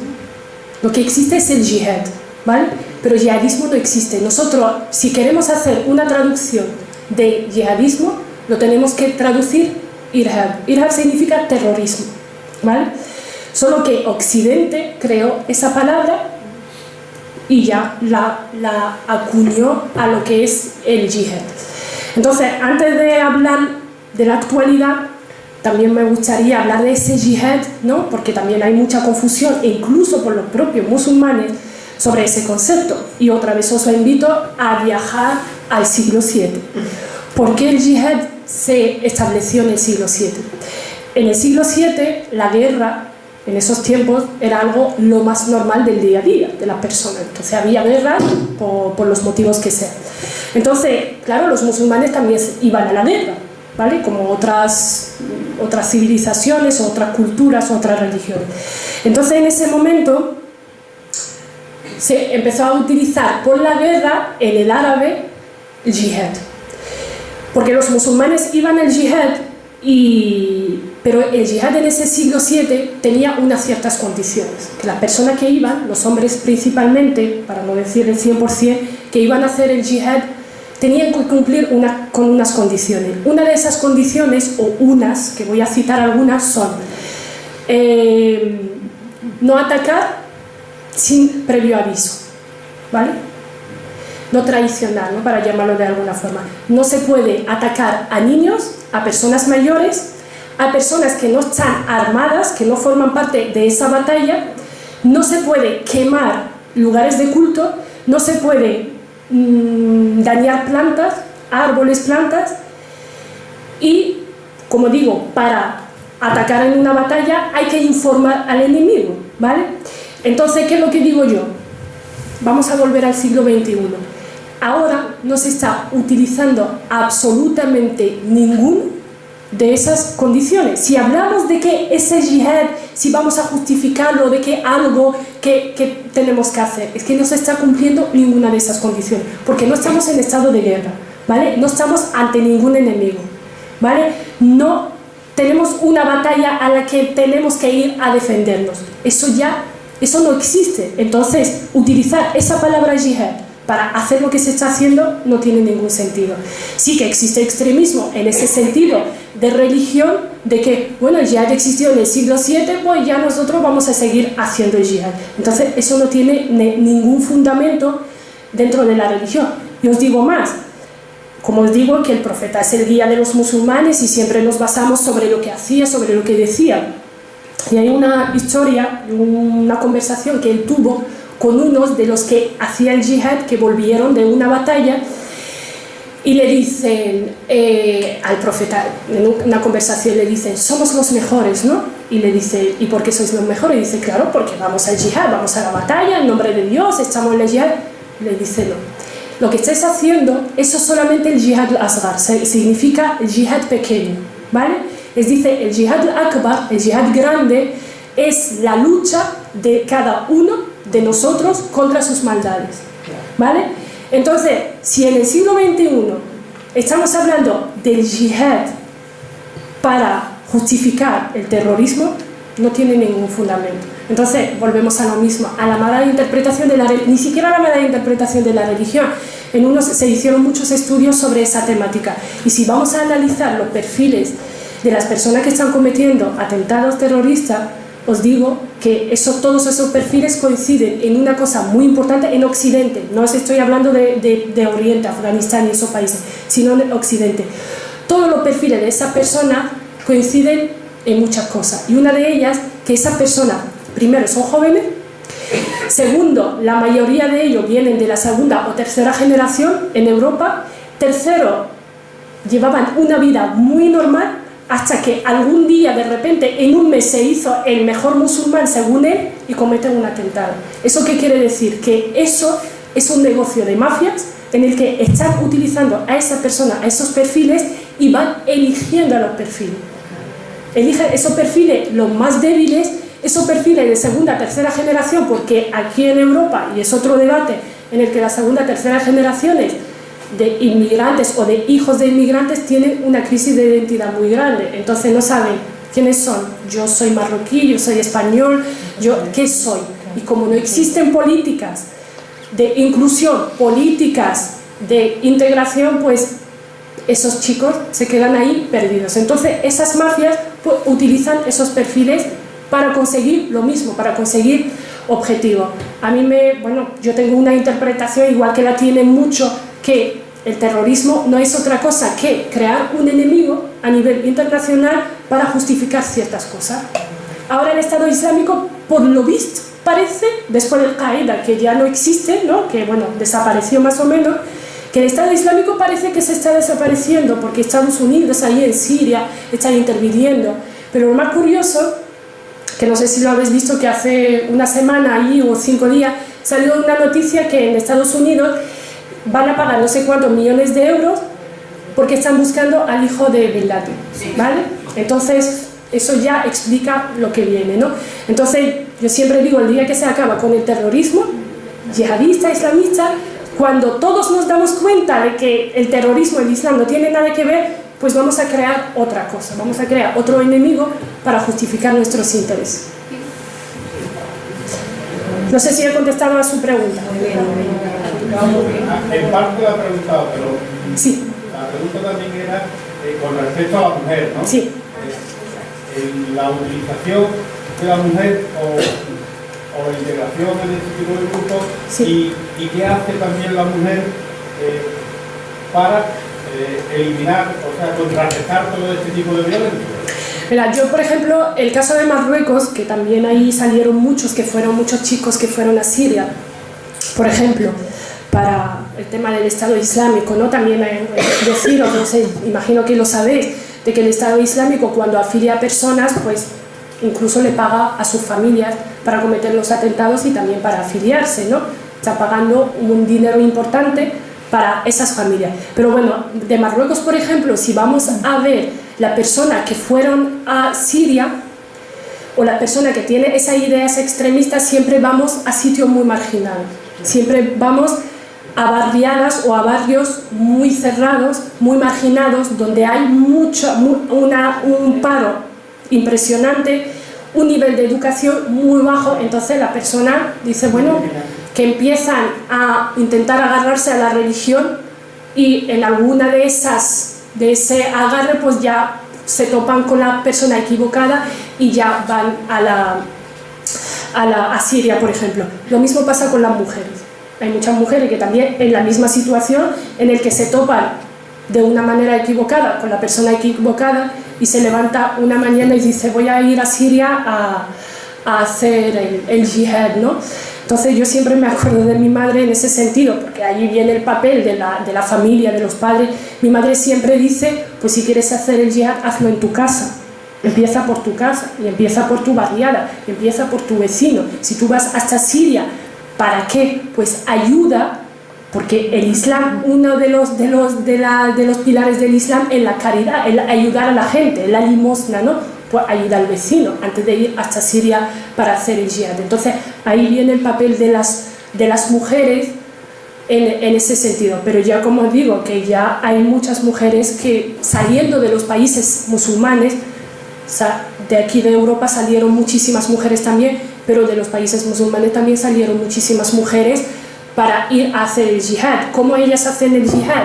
Lo que existe es el jihad, ¿vale? Pero yihadismo no existe. Nosotros, si queremos hacer una traducción de yihadismo, lo tenemos que traducir irhab. Irhab significa terrorismo, ¿vale? Solo que Occidente creó esa palabra y ya la acuñó a lo que es el jihad. Entonces, antes de hablar de la actualidad, también me gustaría hablar de ese jihad, ¿no? Porque también hay mucha confusión, e incluso por los propios musulmanes, sobre ese concepto. Y otra vez os invito a viajar al siglo VII. ¿Por qué el jihad se estableció en el siglo VII? En el siglo VII, la guerra, en esos tiempos, era algo lo más normal del día a día de las personas. Entonces había guerra por los motivos que sean. Entonces, claro, los musulmanes también iban a la guerra, ¿vale? Como otras civilizaciones, otras culturas, otras religiones. Entonces, en ese momento se empezó a utilizar por la guerra en el árabe el jihad, porque los musulmanes iban al jihad, pero el jihad en ese siglo VII tenía unas ciertas condiciones, que las personas que iban, los hombres principalmente, para no decir el 100%, que iban a hacer el jihad, tenían que cumplir con unas condiciones. Una de esas condiciones, o unas, que voy a citar algunas, son no atacar sin previo aviso, ¿vale? No traicionar, ¿no? Para llamarlo de alguna forma. No se puede atacar a niños, a personas mayores, a personas que no están armadas, que no forman parte de esa batalla. No se puede quemar lugares de culto, no se puede dañar plantas, árboles, plantas. Y, como digo, para atacar en una batalla hay que informar al enemigo, ¿vale? Entonces, ¿qué es lo que digo yo? Vamos a volver al siglo XXI. Ahora no se está utilizando absolutamente ninguna de esas condiciones. Si hablamos de que ese jihad, si vamos a justificarlo, de que algo que tenemos que hacer, es que no se está cumpliendo ninguna de esas condiciones, porque no estamos en estado de guerra, ¿vale? No estamos ante ningún enemigo, ¿vale? No tenemos una batalla a la que tenemos que ir a defendernos. Eso no existe. Entonces, utilizar esa palabra jihad para hacer lo que se está haciendo no tiene ningún sentido. Sí que existe extremismo en ese sentido de religión, de que, bueno, el jihad existió en el siglo VII, pues ya nosotros vamos a seguir haciendo el jihad. Entonces, eso no tiene ningún fundamento dentro de la religión. Y os digo más, como os digo, que el profeta es el guía de los musulmanes y siempre nos basamos sobre lo que hacía, sobre lo que decía. Y hay una historia, una conversación que él tuvo con unos de los que hacía el jihad, que volvieron de una batalla, y le dicen al profeta, en una conversación le dicen, somos los mejores, ¿no? Y le dice, ¿y por qué sois los mejores? Y dice, claro, porque vamos al jihad, vamos a la batalla, en nombre de Dios, estamos en el jihad. Le dice, no, lo que estáis haciendo, eso es solamente el jihad al-asghar, significa el jihad pequeño, ¿vale? Les dice, el jihad al-akbar, el jihad grande, es la lucha de cada uno de nosotros contra sus maldades, ¿vale? Entonces, si en el siglo XXI estamos hablando del jihad para justificar el terrorismo, no tiene ningún fundamento. Entonces, volvemos a lo mismo, a la mala interpretación de la religión, ni siquiera a la mala interpretación de la religión. Se hicieron muchos estudios sobre esa temática. Y si vamos a analizar los perfiles de las personas que están cometiendo atentados terroristas, os digo que todos esos perfiles coinciden en una cosa muy importante en Occidente. No os estoy hablando de Oriente, Afganistán y esos países, sino en Occidente. Todos los perfiles de esa persona coinciden en muchas cosas. Y una de ellas, que esas personas, primero, son jóvenes. Segundo, la mayoría de ellos vienen de la segunda o tercera generación en Europa. Tercero, llevaban una vida muy normal, hasta que algún día, de repente, en un mes se hizo el mejor musulmán según él y cometen un atentado. ¿Eso qué quiere decir? Que eso es un negocio de mafias en el que están utilizando a esa persona, a esos perfiles, y van eligiendo a los perfiles. Eligen esos perfiles los más débiles, esos perfiles de segunda, tercera generación, porque aquí en Europa, y es otro debate en el que las segunda, tercera generaciones de inmigrantes o de hijos de inmigrantes tienen una crisis de identidad muy grande, entonces no saben quiénes son. Yo soy marroquí, yo soy español, ¿qué soy? Y como no existen políticas de inclusión, políticas de integración, pues esos chicos se quedan ahí perdidos. Entonces esas mafias pues, utilizan esos perfiles para conseguir lo mismo, para conseguir objetivos. A mí yo tengo una interpretación, igual que la tienen mucho, que el terrorismo no es otra cosa que crear un enemigo a nivel internacional para justificar ciertas cosas. Ahora el Estado Islámico, por lo visto, parece, después del Qaeda, que ya no existe, ¿no? Que desapareció más o menos, que el Estado Islámico parece que se está desapareciendo porque Estados Unidos ahí en Siria están interviniendo. Pero lo más curioso, que no sé si lo habéis visto, que hace una semana ahí o 5 días salió una noticia que en Estados Unidos van a pagar no sé cuántos millones de euros porque están buscando al hijo de Bin Laden, ¿vale? Entonces, eso ya explica lo que viene, ¿no? Entonces, yo siempre digo, el día que se acaba con el terrorismo yihadista, islamista, cuando todos nos damos cuenta de que el terrorismo, el islam no tiene nada que ver, pues vamos a crear otra cosa, vamos a crear otro enemigo para justificar nuestros intereses. No sé si he contestado a su pregunta. En parte la he preguntado, pero sí. La pregunta también era con respecto a la mujer, ¿no? Sí. La utilización de la mujer o la integración en este tipo de grupos, sí. y qué hace también la mujer para eliminar, o sea, contrarrestar todo este tipo de violencia. Mira, yo por ejemplo, el caso de Marruecos, que también ahí salieron muchos chicos que fueron a Siria, por ejemplo, para el tema del Estado Islámico, ¿no? También deciros, no sé, imagino que lo sabéis, de que el Estado Islámico cuando afilia a personas, pues incluso le paga a sus familias para cometer los atentados y también para afiliarse, ¿no? Está pagando un dinero importante para esas familias. Pero bueno, de Marruecos, por ejemplo, si vamos a ver la persona que fueron a Siria o la persona que tiene esas ideas extremistas, siempre vamos a sitios muy marginados, siempre vamos a barriadas o a barrios muy cerrados, muy marginados, donde hay un paro impresionante, un nivel de educación muy bajo. Entonces la persona dice, bueno, que empiezan a intentar agarrarse a la religión y en alguna de ese agarre pues ya se topan con la persona equivocada y ya van a Siria, por ejemplo. Lo mismo pasa con las mujeres. Hay muchas mujeres que también en la misma situación en el que se topan de una manera equivocada con la persona equivocada y se levanta una mañana y dice voy a ir a Siria a hacer el yihad, ¿no? Entonces yo siempre me acuerdo de mi madre en ese sentido, porque allí viene el papel de la familia, de los padres. Mi madre siempre dice, pues si quieres hacer el yihad, hazlo en tu casa. Empieza por tu casa, y empieza por tu barriada, y empieza por tu vecino. Si tú vas hasta Siria, ¿para qué? Pues ayuda, porque el Islam, uno de los pilares del Islam es la caridad, el ayudar a la gente, la limosna, ¿no? Pues ayuda al vecino antes de ir hasta Siria para hacer el jihad. Entonces ahí viene el papel de las mujeres en ese sentido. Pero ya como digo, que ya hay muchas mujeres que saliendo de los países musulmanes, o sea, de aquí de Europa salieron muchísimas mujeres también, pero de los países musulmanes también salieron muchísimas mujeres para ir a hacer el jihad. ¿Cómo ellas hacen el jihad?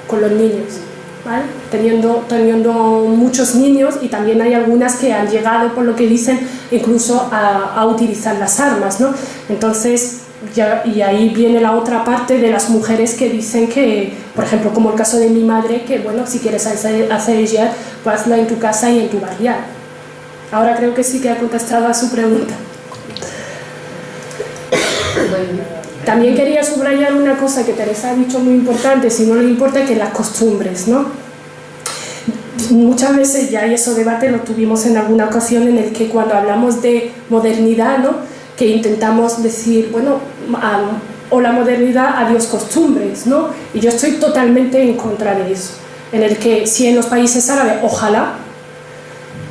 Con los niños, ¿vale? Teniendo muchos niños, y también hay algunas que han llegado, por lo que dicen, incluso a utilizar las armas, ¿no? Entonces, y ahí viene la otra parte de las mujeres que dicen que, por ejemplo, como el caso de mi madre, que bueno, si quieres hacer el jihad, pues hazlo en tu casa y en tu barriada. Ahora creo que sí que ha contestado a su pregunta. También quería subrayar una cosa que Teresa ha dicho muy importante, si no le importa, que las costumbres, ¿no? Muchas veces ya, y eso debate lo tuvimos en alguna ocasión, en el que cuando hablamos de modernidad, ¿no? Que intentamos decir, bueno, o la modernidad, adiós costumbres, ¿no? Y yo estoy totalmente en contra de eso, en el que si en los países árabes, ojalá,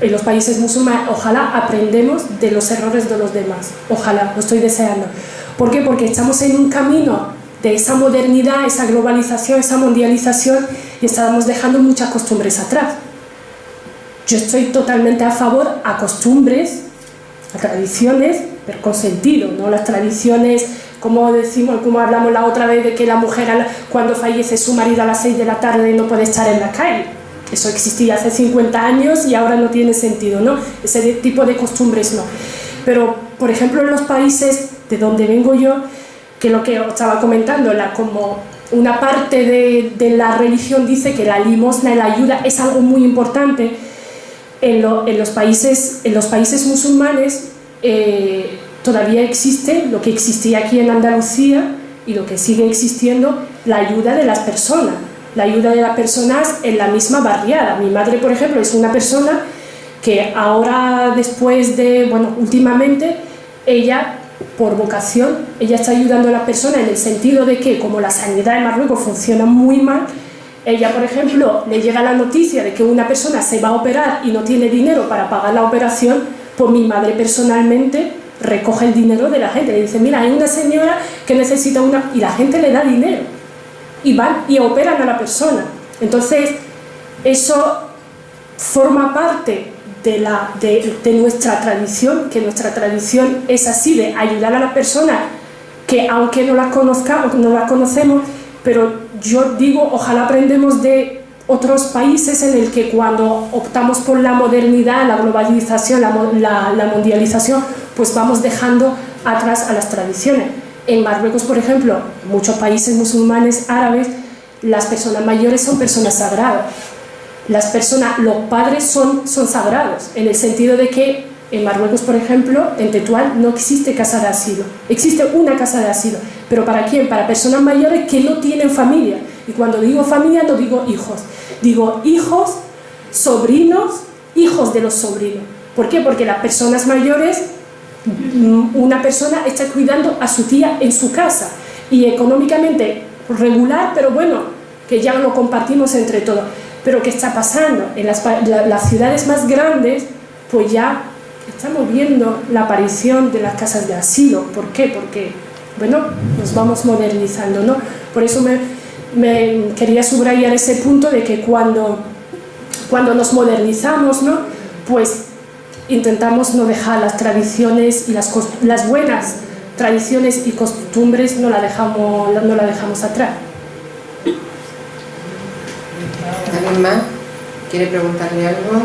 en los países musulmanes, ojalá aprendemos de los errores de los demás, ojalá, lo estoy deseando. ¿Por qué? Porque estamos en un camino de esa modernidad, esa globalización, esa mundialización, y estamos dejando muchas costumbres atrás. Yo estoy totalmente a favor a costumbres, a tradiciones, pero con sentido, no las tradiciones, como decimos, como hablamos la otra vez, de que la mujer cuando fallece su marido a las 6 de la tarde no puede estar en la calle. Eso existía hace 50 años y ahora no tiene sentido, ¿no? Ese tipo de costumbres no. Pero, por ejemplo, en los países de donde vengo yo, que lo que os estaba comentando, como una parte de la religión dice que la limosna y la ayuda es algo muy importante. En los países musulmanes todavía existe lo que existía aquí en Andalucía y lo que sigue existiendo, la ayuda de las personas. La ayuda de las personas en la misma barriada. Mi madre, por ejemplo, es una persona que ahora, después de, bueno, últimamente, ella, por vocación, ella está ayudando a las personas en el sentido de que, como la sanidad en Marruecos funciona muy mal, ella, por ejemplo, le llega la noticia de que una persona se va a operar y no tiene dinero para pagar la operación, pues mi madre personalmente recoge el dinero de la gente. Le dice, mira, hay una señora que necesita una... y la gente le da dinero. Y van y operan a la persona. Entonces, eso forma parte de nuestra tradición, que nuestra tradición es así, de ayudar a la persona que, aunque no la conozcamos, no la conocemos, pero yo digo, ojalá aprendemos de otros países en el que cuando optamos por la modernidad, la globalización, la mundialización, pues vamos dejando atrás a las tradiciones. En Marruecos, por ejemplo, en muchos países musulmanes árabes, las personas mayores son personas sagradas. Los padres son sagrados, en el sentido de que en Marruecos, por ejemplo, en Tetuán no existe casa de asilo. Existe una casa de asilo, pero ¿para quién? Para personas mayores que no tienen familia. Y cuando digo familia no digo hijos, digo hijos, sobrinos, hijos de los sobrinos. ¿Por qué? Porque las personas mayores, una persona está cuidando a su tía en su casa y económicamente regular, pero bueno, que ya lo compartimos entre todos. Pero ¿qué está pasando? En las ciudades más grandes, pues ya estamos viendo la aparición de las casas de asilo. ¿Por qué? Porque, bueno, nos vamos modernizando, ¿no? Por eso me quería subrayar ese punto de que cuando nos modernizamos, ¿no? Pues intentamos no dejar las tradiciones y las buenas tradiciones y costumbres no la dejamos atrás. ¿Alguien más? ¿Quiere preguntarle algo?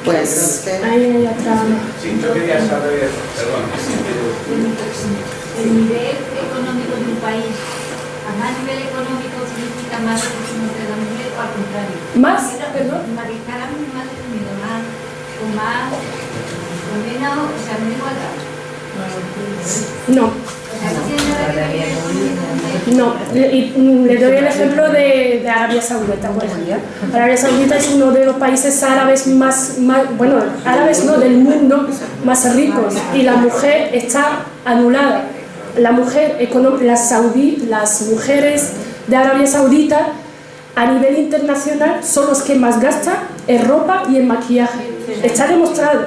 Pues ahí atrás. Sí, yo quería saber, perdón, El nivel económico de un país, a más nivel económico significa más reconocimiento de la mujer o al contrario. ¿Más? Perdón. Estará más definido, más o más, o menos, o sea, menos igualdad. No. O sea, no tiene nada que ver con No, le doy el ejemplo de Arabia Saudita, por ejemplo. Arabia Saudita es uno de los países árabes más bueno, árabes no, del mundo más ricos, y la mujer está anulada. La mujer, las mujeres de Arabia Saudita a nivel internacional son los que más gastan en ropa y en maquillaje. Está demostrado,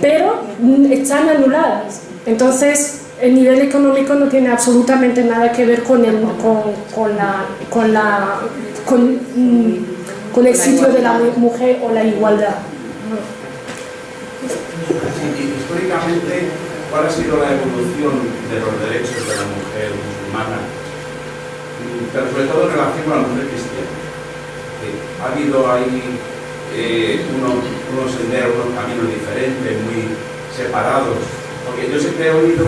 pero están anuladas. Entonces, el nivel económico no tiene absolutamente nada que ver con el sitio de la mujer o la igualdad. Históricamente, ¿cuál ha sido la evolución de los derechos de la mujer musulmana, pero sobre todo en relación con la mujer cristiana? ¿Ha habido ahí unos senderos, unos caminos diferentes, muy separados? Porque yo siempre he oído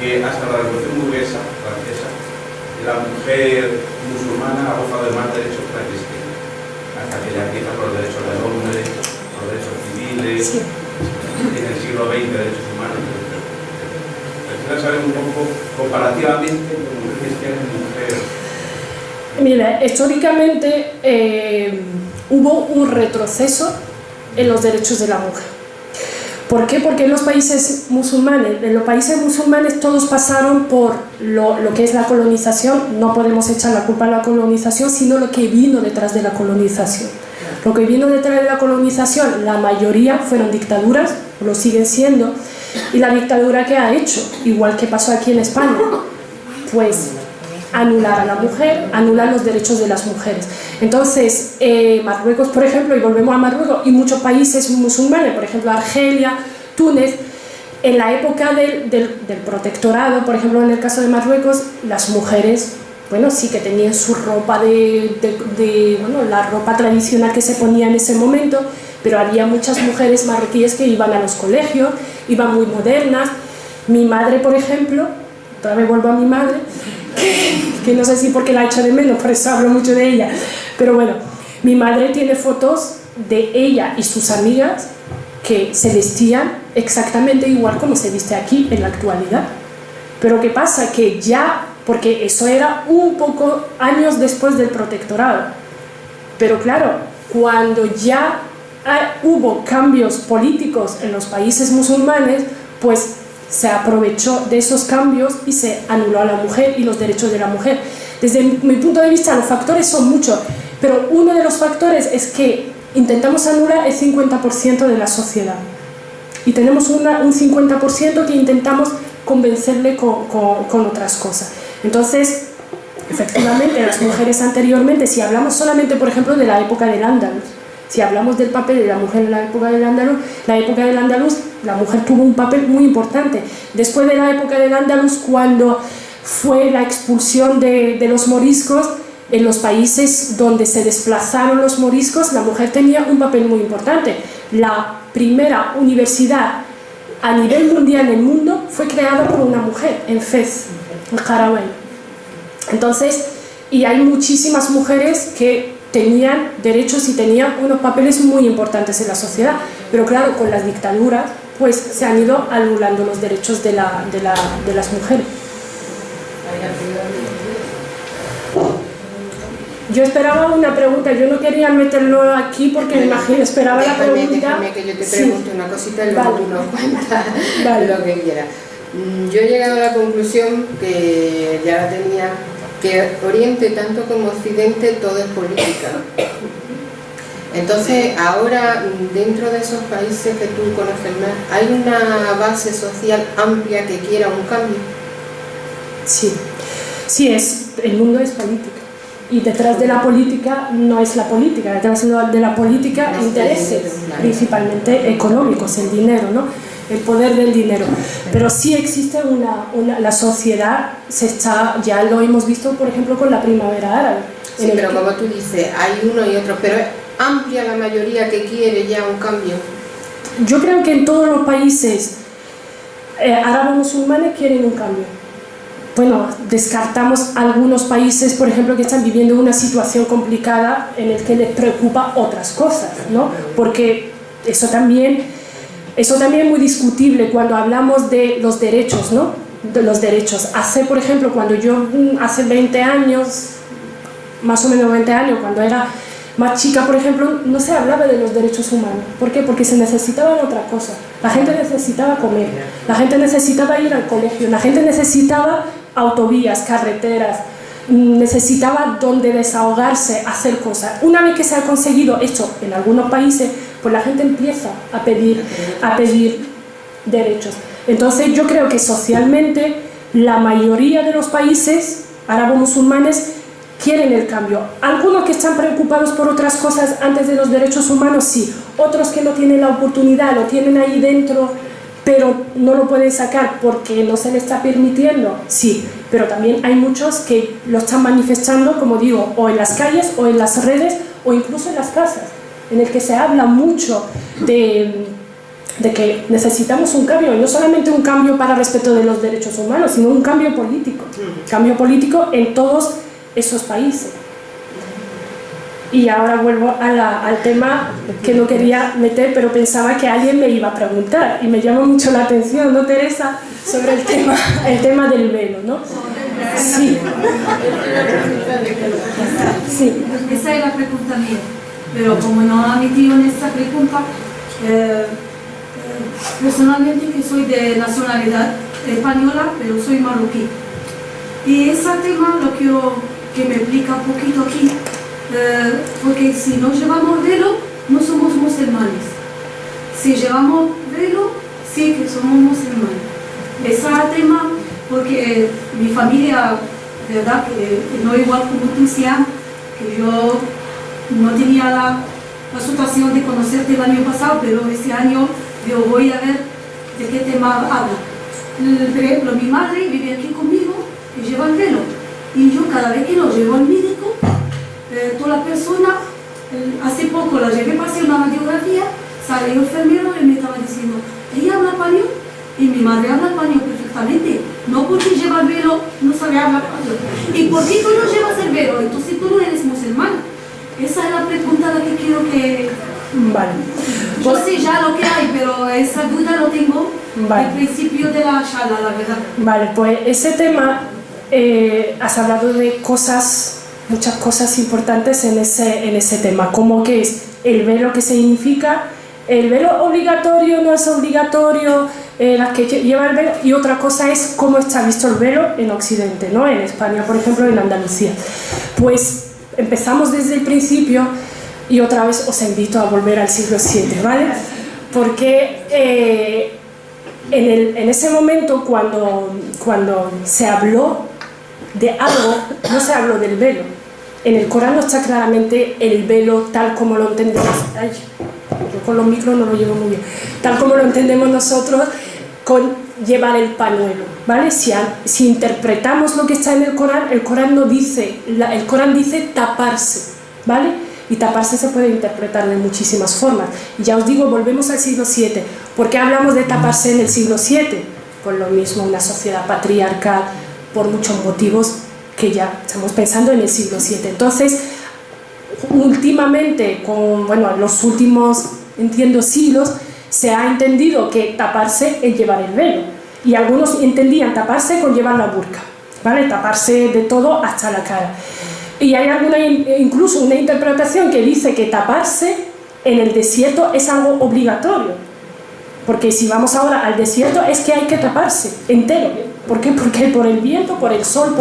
que hasta la Revolución Burguesa francesa, la mujer musulmana ha gozado de más derechos que la cristiana, hasta que ya empieza con los derechos del hombre, los derechos civiles, en el siglo XX derechos humanos, etc. Quisiera saber un poco comparativamente con mujer cristiana y mujer. Mira, históricamente hubo un retroceso en los derechos de la mujer. ¿Por qué? Porque en los países musulmanes todos pasaron por lo que es la colonización. No podemos echar la culpa a la colonización, sino lo que vino detrás de la colonización. Lo que vino detrás de la colonización, la mayoría fueron dictaduras, lo siguen siendo, y la dictadura que ha hecho, igual que pasó aquí en España, pues anular a la mujer, anular los derechos de las mujeres. Entonces, Marruecos, por ejemplo, y volvemos a Marruecos, y muchos países musulmanes, por ejemplo, Argelia, Túnez, en la época del protectorado, por ejemplo, en el caso de Marruecos, las mujeres, bueno, sí que tenían su ropa bueno, la ropa tradicional que se ponía en ese momento, pero había muchas mujeres marroquíes que iban a los colegios, iban muy modernas. Mi madre, por ejemplo, otra vez vuelvo a mi madre, que no sé si porque la echo de menos, por eso hablo mucho de ella, pero bueno, mi madre tiene fotos de ella y sus amigas que se vestían exactamente igual como se viste aquí en la actualidad. Pero ¿qué pasa? Que ya, porque eso era un poco años después del protectorado, pero claro, cuando ya hubo cambios políticos en los países musulmanes, pues se aprovechó de esos cambios y se anuló a la mujer y los derechos de la mujer. Desde mi punto de vista, los factores son muchos, pero uno de los factores es que intentamos anular el 50% de la sociedad y tenemos un 50% que intentamos convencerle con otras cosas. Entonces, efectivamente, las mujeres anteriormente, si hablamos solamente, por ejemplo, de la época del Andaluz, si hablamos del papel de la mujer en la época del Andaluz, la mujer tuvo un papel muy importante. Después de la época del Andaluz, cuando fue la expulsión de los moriscos, en los países donde se desplazaron los moriscos, la mujer tenía un papel muy importante. La primera universidad a nivel mundial en el mundo fue creada por una mujer, en Fez, en Harawain. Entonces, y hay muchísimas mujeres que tenían derechos y tenían unos papeles muy importantes en la sociedad, pero claro, con las dictaduras pues se han ido anulando los derechos de las mujeres. Yo esperaba una pregunta, yo no quería meterlo aquí porque me imagino, esperaba la pregunta. Déjame que yo te pregunte una cosita y luego Vale. tú nos cuentas Vale. lo que quieras. Yo he llegado a la conclusión, que ya la tenía, que Oriente tanto como Occidente todo es política. Entonces, ahora, dentro de esos países que tú conoces más, ¿hay una base social amplia que quiera un cambio? Sí, el mundo es política. Y detrás de la política no es la política, detrás de la política intereses, principalmente económicos, el dinero, ¿no? El poder del dinero. Pero sí existe la sociedad, ya lo hemos visto, por ejemplo, con la primavera árabe. Sí, pero como tú dices, hay uno y otro, pero es amplia la mayoría que quiere ya un cambio. Yo creo que en todos los países árabo-musulmanes quieren un cambio. Bueno, descartamos algunos países, por ejemplo, que están viviendo una situación complicada en el que les preocupa otras cosas, ¿no? Porque eso también es muy discutible cuando hablamos de los derechos, ¿no? De los derechos. Por ejemplo, cuando yo, hace 20 años, más o menos 20 años, cuando era más chica, por ejemplo, no se hablaba de los derechos humanos. ¿Por qué? Porque se necesitaban otra cosa. La gente necesitaba comer, la gente necesitaba ir al colegio, la gente necesitaba autovías, carreteras, necesitaba donde desahogarse, hacer cosas. Una vez que se ha conseguido esto en algunos países, pues la gente empieza a pedir derechos. Entonces yo creo que socialmente la mayoría de los países árabo-musulmanes quieren el cambio. Algunos que están preocupados por otras cosas antes de los derechos humanos, sí. Otros que no tienen la oportunidad, lo tienen ahí dentro, pero no lo pueden sacar porque no se les está permitiendo, sí. Pero también hay muchos que lo están manifestando, como digo, o en las calles, o en las redes, o incluso en las casas, en el que se habla mucho de que necesitamos un cambio, y no solamente un cambio para respeto de los derechos humanos, sino un cambio político en todos esos países. Y ahora vuelvo al tema que no quería meter, pero pensaba que alguien me iba a preguntar, y me llama mucho la atención, ¿no, Teresa?, sobre el tema del velo, ¿no? Sí. Sí. Esa es la pregunta mía, pero como no ha metido en esta pregunta, personalmente que soy de nacionalidad española, pero soy marroquí. Y ese tema lo quiero que me explica un poquito aquí, porque si no llevamos velo, no somos musulmanes. Si llevamos velo, sí que somos musulmanes. Ese tema, porque mi familia, de verdad, que no igual como tú, Siam, que yo no tenía la situación de conocerte el año pasado, pero este año yo voy a ver de qué tema habla. Por ejemplo, mi madre vive aquí conmigo y lleva el velo. Y yo cada vez que lo llevo al médico, toda la persona, hace poco la llevé para hacer una radiografía, sale el enfermero y me estaba diciendo, ella habla español, y mi madre habla español perfectamente, no porque lleva el velo no sabe hablar español. ¿Y por qué tú no llevas el velo? Entonces tú no eres musulmán. Esa es la pregunta la que quiero que... Vale. Yo sé ya lo que hay, pero esa duda lo tengo vale. al principio de la charla, la verdad. Vale, pues ese tema, has hablado de muchas cosas importantes en ese tema, como que es el velo, qué significa, el velo obligatorio, no es obligatorio, las que lleva el velo, y otra cosa es cómo está visto el velo en Occidente, ¿no? En España, por ejemplo, en Andalucía. Pues empezamos desde el principio y otra vez os invito a volver al siglo VII, ¿vale? Porque en ese momento cuando se habló de algo, no se habló del velo. En el Corán no está claramente el velo tal como lo entendemos. Ay, yo con los micros no lo llevo muy bien. Tal como lo entendemos nosotros con llevar el pañuelo, ¿vale? Si interpretamos lo que está en el Corán no dice, el Corán dice taparse, ¿vale? Y taparse se puede interpretar de muchísimas formas. Y ya os digo, volvemos al siglo VII. ¿Por qué hablamos de taparse en el siglo VII? Por lo mismo, una sociedad patriarcal, por muchos motivos que ya estamos pensando en el siglo VII. Entonces, últimamente, los últimos, siglos, se ha entendido que taparse es llevar el velo. Y algunos entendían taparse con llevar la burka, ¿vale? Taparse de todo hasta la cara. Y hay incluso una interpretación que dice que taparse en el desierto es algo obligatorio. Porque si vamos ahora al desierto es que hay que taparse entero. ¿Por qué? Porque por el viento, por el sol,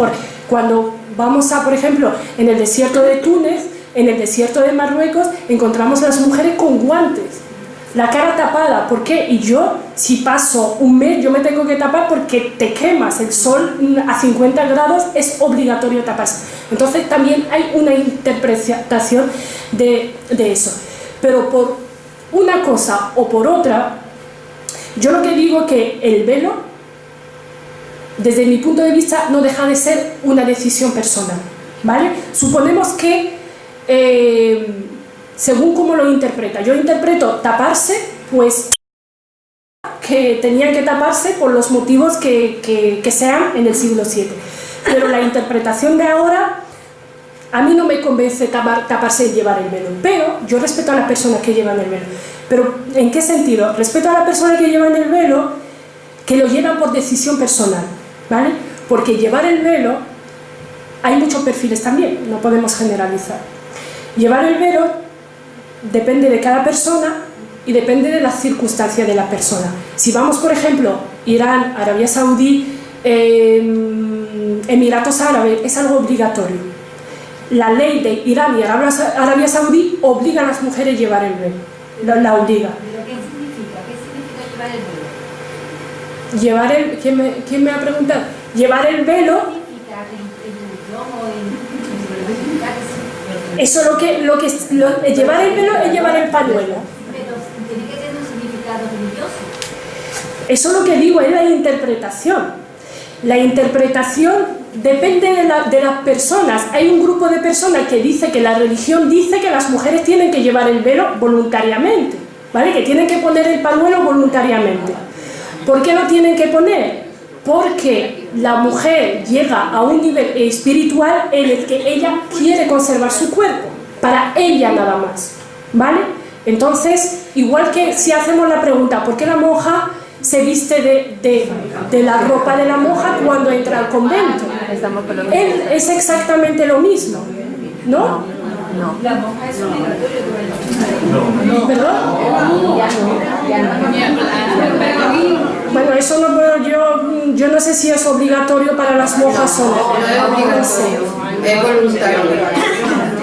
cuando vamos por ejemplo, en el desierto de Túnez, en el desierto de Marruecos, encontramos a las mujeres con guantes, la cara tapada. ¿Por qué? Y yo, si paso un mes, yo me tengo que tapar porque te quemas. El sol a 50 grados es obligatorio taparse. Entonces también hay una interpretación de eso. Pero por una cosa o por otra, yo lo que digo es que el velo, desde mi punto de vista, no deja de ser una decisión personal. ¿vale? Suponemos que, según cómo lo interpreta, yo interpreto taparse, pues que tenían que taparse por los motivos que sean en el siglo VII. Pero la interpretación de ahora, a mí no me convence taparse y llevar el velo, pero yo respeto a las personas que llevan el velo. Pero ¿en qué sentido? Respeto a las personas que llevan el velo, que lo llevan por decisión personal, ¿vale? Porque llevar el velo, hay muchos perfiles también, no podemos generalizar. Llevar el velo depende de cada persona y depende de las circunstancias de la persona. Si vamos, por ejemplo, Irán, Arabia Saudí, Emiratos Árabes, es algo obligatorio. La ley de Irán y Arabia Saudí obliga a las mujeres a llevar el velo, la obliga. ¿Pero qué significa? ¿Qué significa llevar el velo? ¿Quién me ha preguntado? Llevar el velo. Eso llevar el velo es llevar el pañuelo. Pero tiene que tener un significado religioso. Eso es lo que digo, es la interpretación. La interpretación depende de las personas. Hay un grupo de personas que dice que la religión dice que las mujeres tienen que llevar el velo voluntariamente, ¿vale? Que tienen que poner el pañuelo voluntariamente. ¿Por qué lo tienen que poner? Porque la mujer llega a un nivel espiritual en el que ella quiere conservar su cuerpo, para ella nada más, ¿vale? Entonces, igual que si hacemos la pregunta, ¿por qué la monja se viste de la ropa de la monja cuando entra al convento? Es exactamente lo mismo, ¿no? No. La monja es obligatorio. No. ¿Perdón? Bueno, eso no puedo yo no sé si es obligatorio para las monjas o no. No es obligatorio, es voluntario.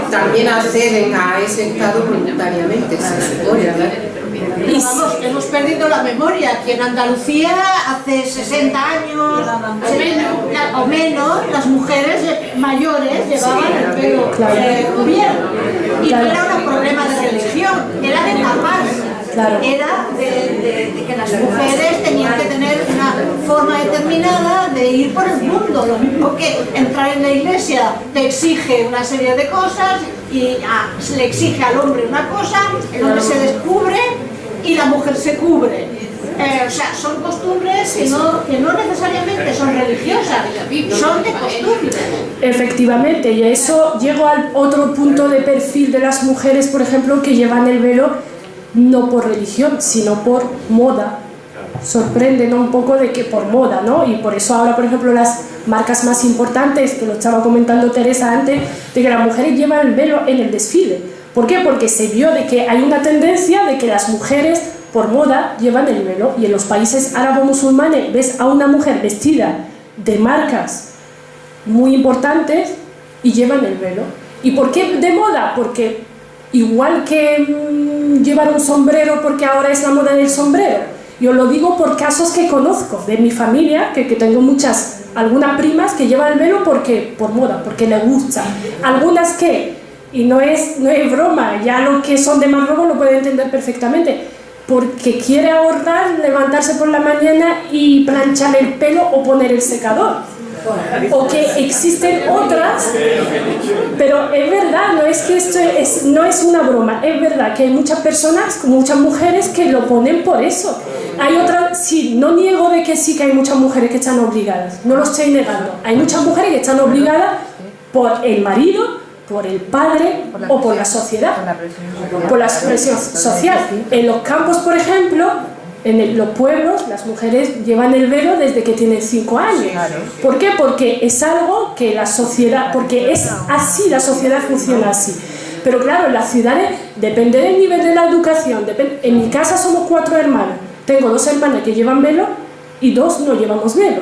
También acceden a ese estado voluntariamente, se supone, ¿verdad? Y vamos, hemos perdido la memoria. Aquí en Andalucía, hace 60 años o menos, las mujeres mayores llevaban el pelo cubierto. Y no era un problema de religión, era de taparse. Era de que las mujeres tenían que tener una forma determinada de ir por el mundo. Lo mismo que entrar en la iglesia te exige una serie de cosas y se le exige al hombre una cosa, el hombre se descubre y la mujer se cubre. O sea, son costumbres que no necesariamente son religiosas, son de costumbre. Efectivamente, y a eso llego al otro punto de perfil de las mujeres, por ejemplo, que llevan el velo no por religión, sino por moda. Sorprende, ¿no? Un poco de que por moda, ¿no? Y por eso ahora, por ejemplo, las marcas más importantes, que lo estaba comentando Teresa antes, de que las mujeres llevan el velo en el desfile. ¿Por qué? Porque se vio de que hay una tendencia de que las mujeres, por moda, llevan el velo. Y en los países árabo-musulmanes ves a una mujer vestida de marcas muy importantes y llevan el velo. ¿Y por qué de moda? Porque igual que llevar un sombrero porque ahora es la moda del sombrero, yo lo digo por casos que conozco de mi familia, que tengo algunas primas que llevan el velo por moda, porque les gusta. Algunas que, y no es broma, ya los que son de Marruecos lo pueden entender perfectamente, porque quiere ahorrar, levantarse por la mañana y planchar el pelo o poner el secador. O que existen otras, pero es verdad, no es que esto no es una broma, es verdad que hay muchas personas, muchas mujeres que lo ponen por eso. Hay otras, sí, no niego de que sí que hay muchas mujeres que están obligadas, no lo estoy negando. Hay muchas mujeres que están obligadas por el marido, por el padre o por la sociedad, por la presión social. En los campos, por ejemplo, en los pueblos, las mujeres llevan el velo desde que tienen 5 años. ¿Por qué? Porque es algo que la sociedad, porque es así, la sociedad funciona así. Pero claro, en las ciudades depende del nivel de la educación. En mi casa somos 4 hermanas. Tengo 2 hermanas que llevan velo y 2 no llevamos velo.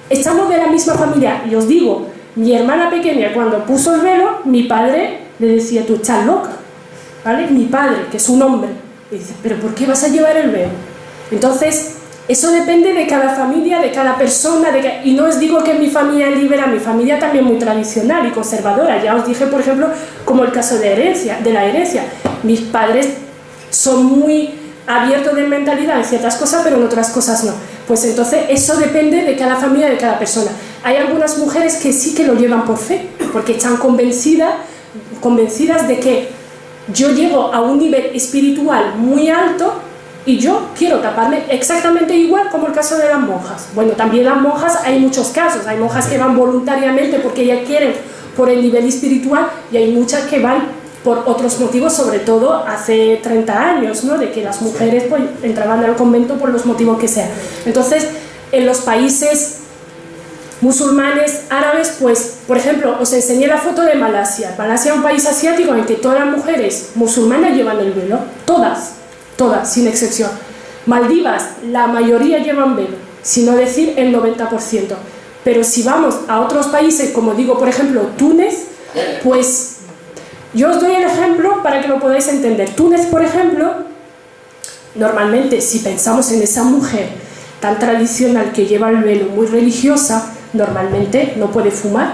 Estamos de la misma familia y os digo, mi hermana pequeña cuando puso el velo, mi padre le decía, tú estás loca, ¿vale? Mi padre, que es un hombre, le dice, ¿pero por qué vas a llevar el velo? Entonces, eso depende de cada familia, de cada persona, y no os digo que mi familia es liberal, mi familia también muy tradicional y conservadora. Ya os dije, por ejemplo, como el caso de la herencia. Mis padres son muy abiertos de mentalidad en ciertas cosas, pero en otras cosas no. Pues entonces, eso depende de cada familia, de cada persona. Hay algunas mujeres que sí que lo llevan por fe, porque están convencidas de que yo llego a un nivel espiritual muy alto y yo quiero taparme exactamente igual como el caso de las monjas. Bueno, también las monjas hay muchos casos, hay monjas que van voluntariamente porque ellas quieren por el nivel espiritual y hay muchas que van por otros motivos, sobre todo hace 30 años, ¿no? De que las mujeres pues, entraban al convento por los motivos que sean. Entonces, en los países musulmanes, árabes, pues, por ejemplo, os enseñé la foto de Malasia. Malasia es un país asiático en que todas las mujeres musulmanas llevan el velo, todas, sin excepción. Maldivas, la mayoría llevan velo, si no decir el 90%. Pero si vamos a otros países, como digo, por ejemplo, Túnez, pues yo os doy el ejemplo para que lo podáis entender. Túnez, por ejemplo, normalmente si pensamos en esa mujer tan tradicional que lleva el velo, muy religiosa, normalmente no puede fumar,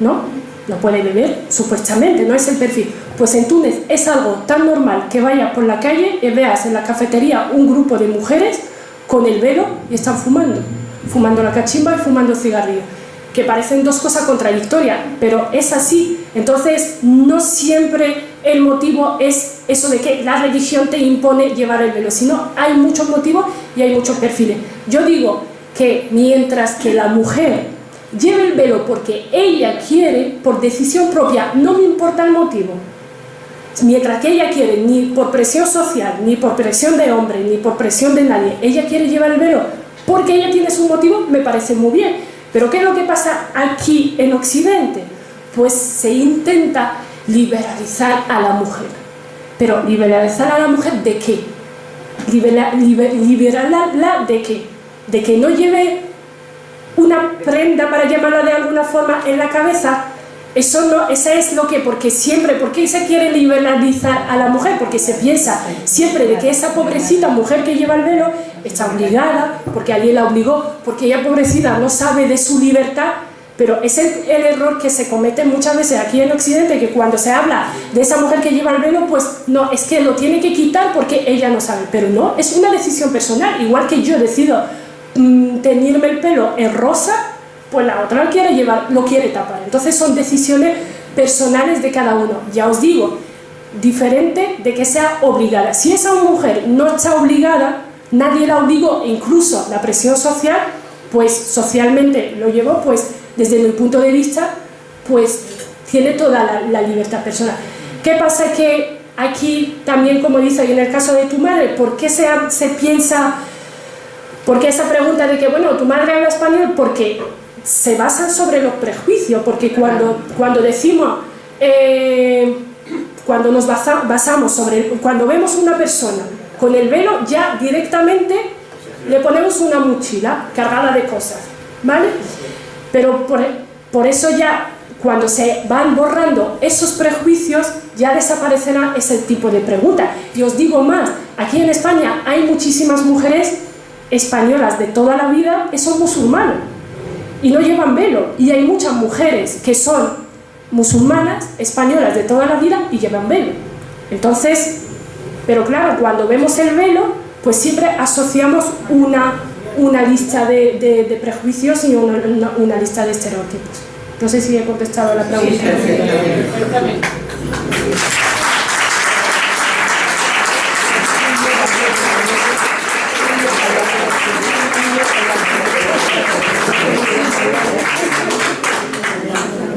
¿no? No puede beber, supuestamente, no es el perfil. Pues en Túnez es algo tan normal que vayas por la calle y veas en la cafetería un grupo de mujeres con el velo y están fumando la cachimba y fumando cigarrillo, que parecen dos cosas contradictorias, pero es así. Entonces no siempre el motivo es eso de que la religión te impone llevar el velo, sino hay muchos motivos y hay muchos perfiles. Yo digo que mientras que la mujer lleve el velo porque ella quiere, por decisión propia, no me importa el motivo, mientras que ella quiere, ni por presión social, ni por presión de hombre, ni por presión de nadie, ella quiere llevar el velo porque ella tiene su motivo, me parece muy bien. Pero ¿qué es lo que pasa aquí en Occidente? Pues se intenta liberalizar a la mujer. Pero ¿liberalizar a la mujer de qué? ¿Liberarla de qué? ¿De que no lleve una prenda, para llamarla de alguna forma, en la cabeza? Eso no, esa es lo que, porque siempre, ¿por qué se quiere liberalizar a la mujer? Porque se piensa siempre de que esa pobrecita mujer que lleva el velo está obligada, porque alguien la obligó, porque ella pobrecita no sabe de su libertad. Pero es el error que se comete muchas veces aquí en Occidente, que cuando se habla de esa mujer que lleva el velo, pues no, es que lo tiene que quitar porque ella no sabe. Pero no, es una decisión personal, igual que yo decido teñirme el pelo en rosa, pues la otra lo quiere tapar. Entonces son decisiones personales de cada uno. Ya os digo, diferente de que sea obligada. Si esa mujer no está obligada, nadie la obligó, incluso la presión social, pues socialmente lo llevó, pues desde mi punto de vista, pues tiene toda la libertad personal. ¿Qué pasa? Que aquí también, como dice, y en el caso de tu madre, ¿por qué se piensa, por qué esa pregunta de que, bueno, tu madre habla español? Porque se basan sobre los prejuicios, porque cuando decimos, cuando nos basamos sobre, cuando vemos una persona con el velo, ya directamente le ponemos una mochila cargada de cosas, ¿vale? Pero por eso ya, cuando se van borrando esos prejuicios, ya desaparecerá ese tipo de pregunta. Y os digo más, aquí en España hay muchísimas mujeres españolas de toda la vida que son musulmanas y no llevan velo, y hay muchas mujeres que son musulmanas, españolas de toda la vida y llevan velo. Entonces, pero claro, cuando vemos el velo, pues siempre asociamos una lista de prejuicios y una lista de estereotipos. No sé si he contestado a la pregunta. Perfectamente.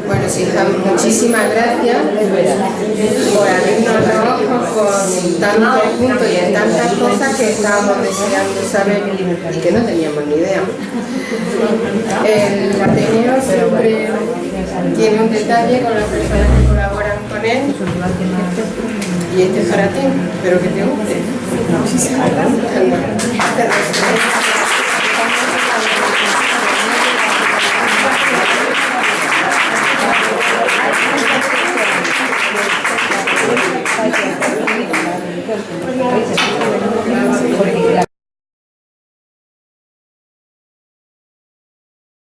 Bueno, sí, muchísimas gracias por abrirnos los ojos con tantos puntos y en tantas cosas que estábamos deseando saber y que no teníamos ni idea. El Ateneo siempre tiene un detalle con las personas que colaboran con él, y este es para ti, espero que te guste. Muchísimas gracias.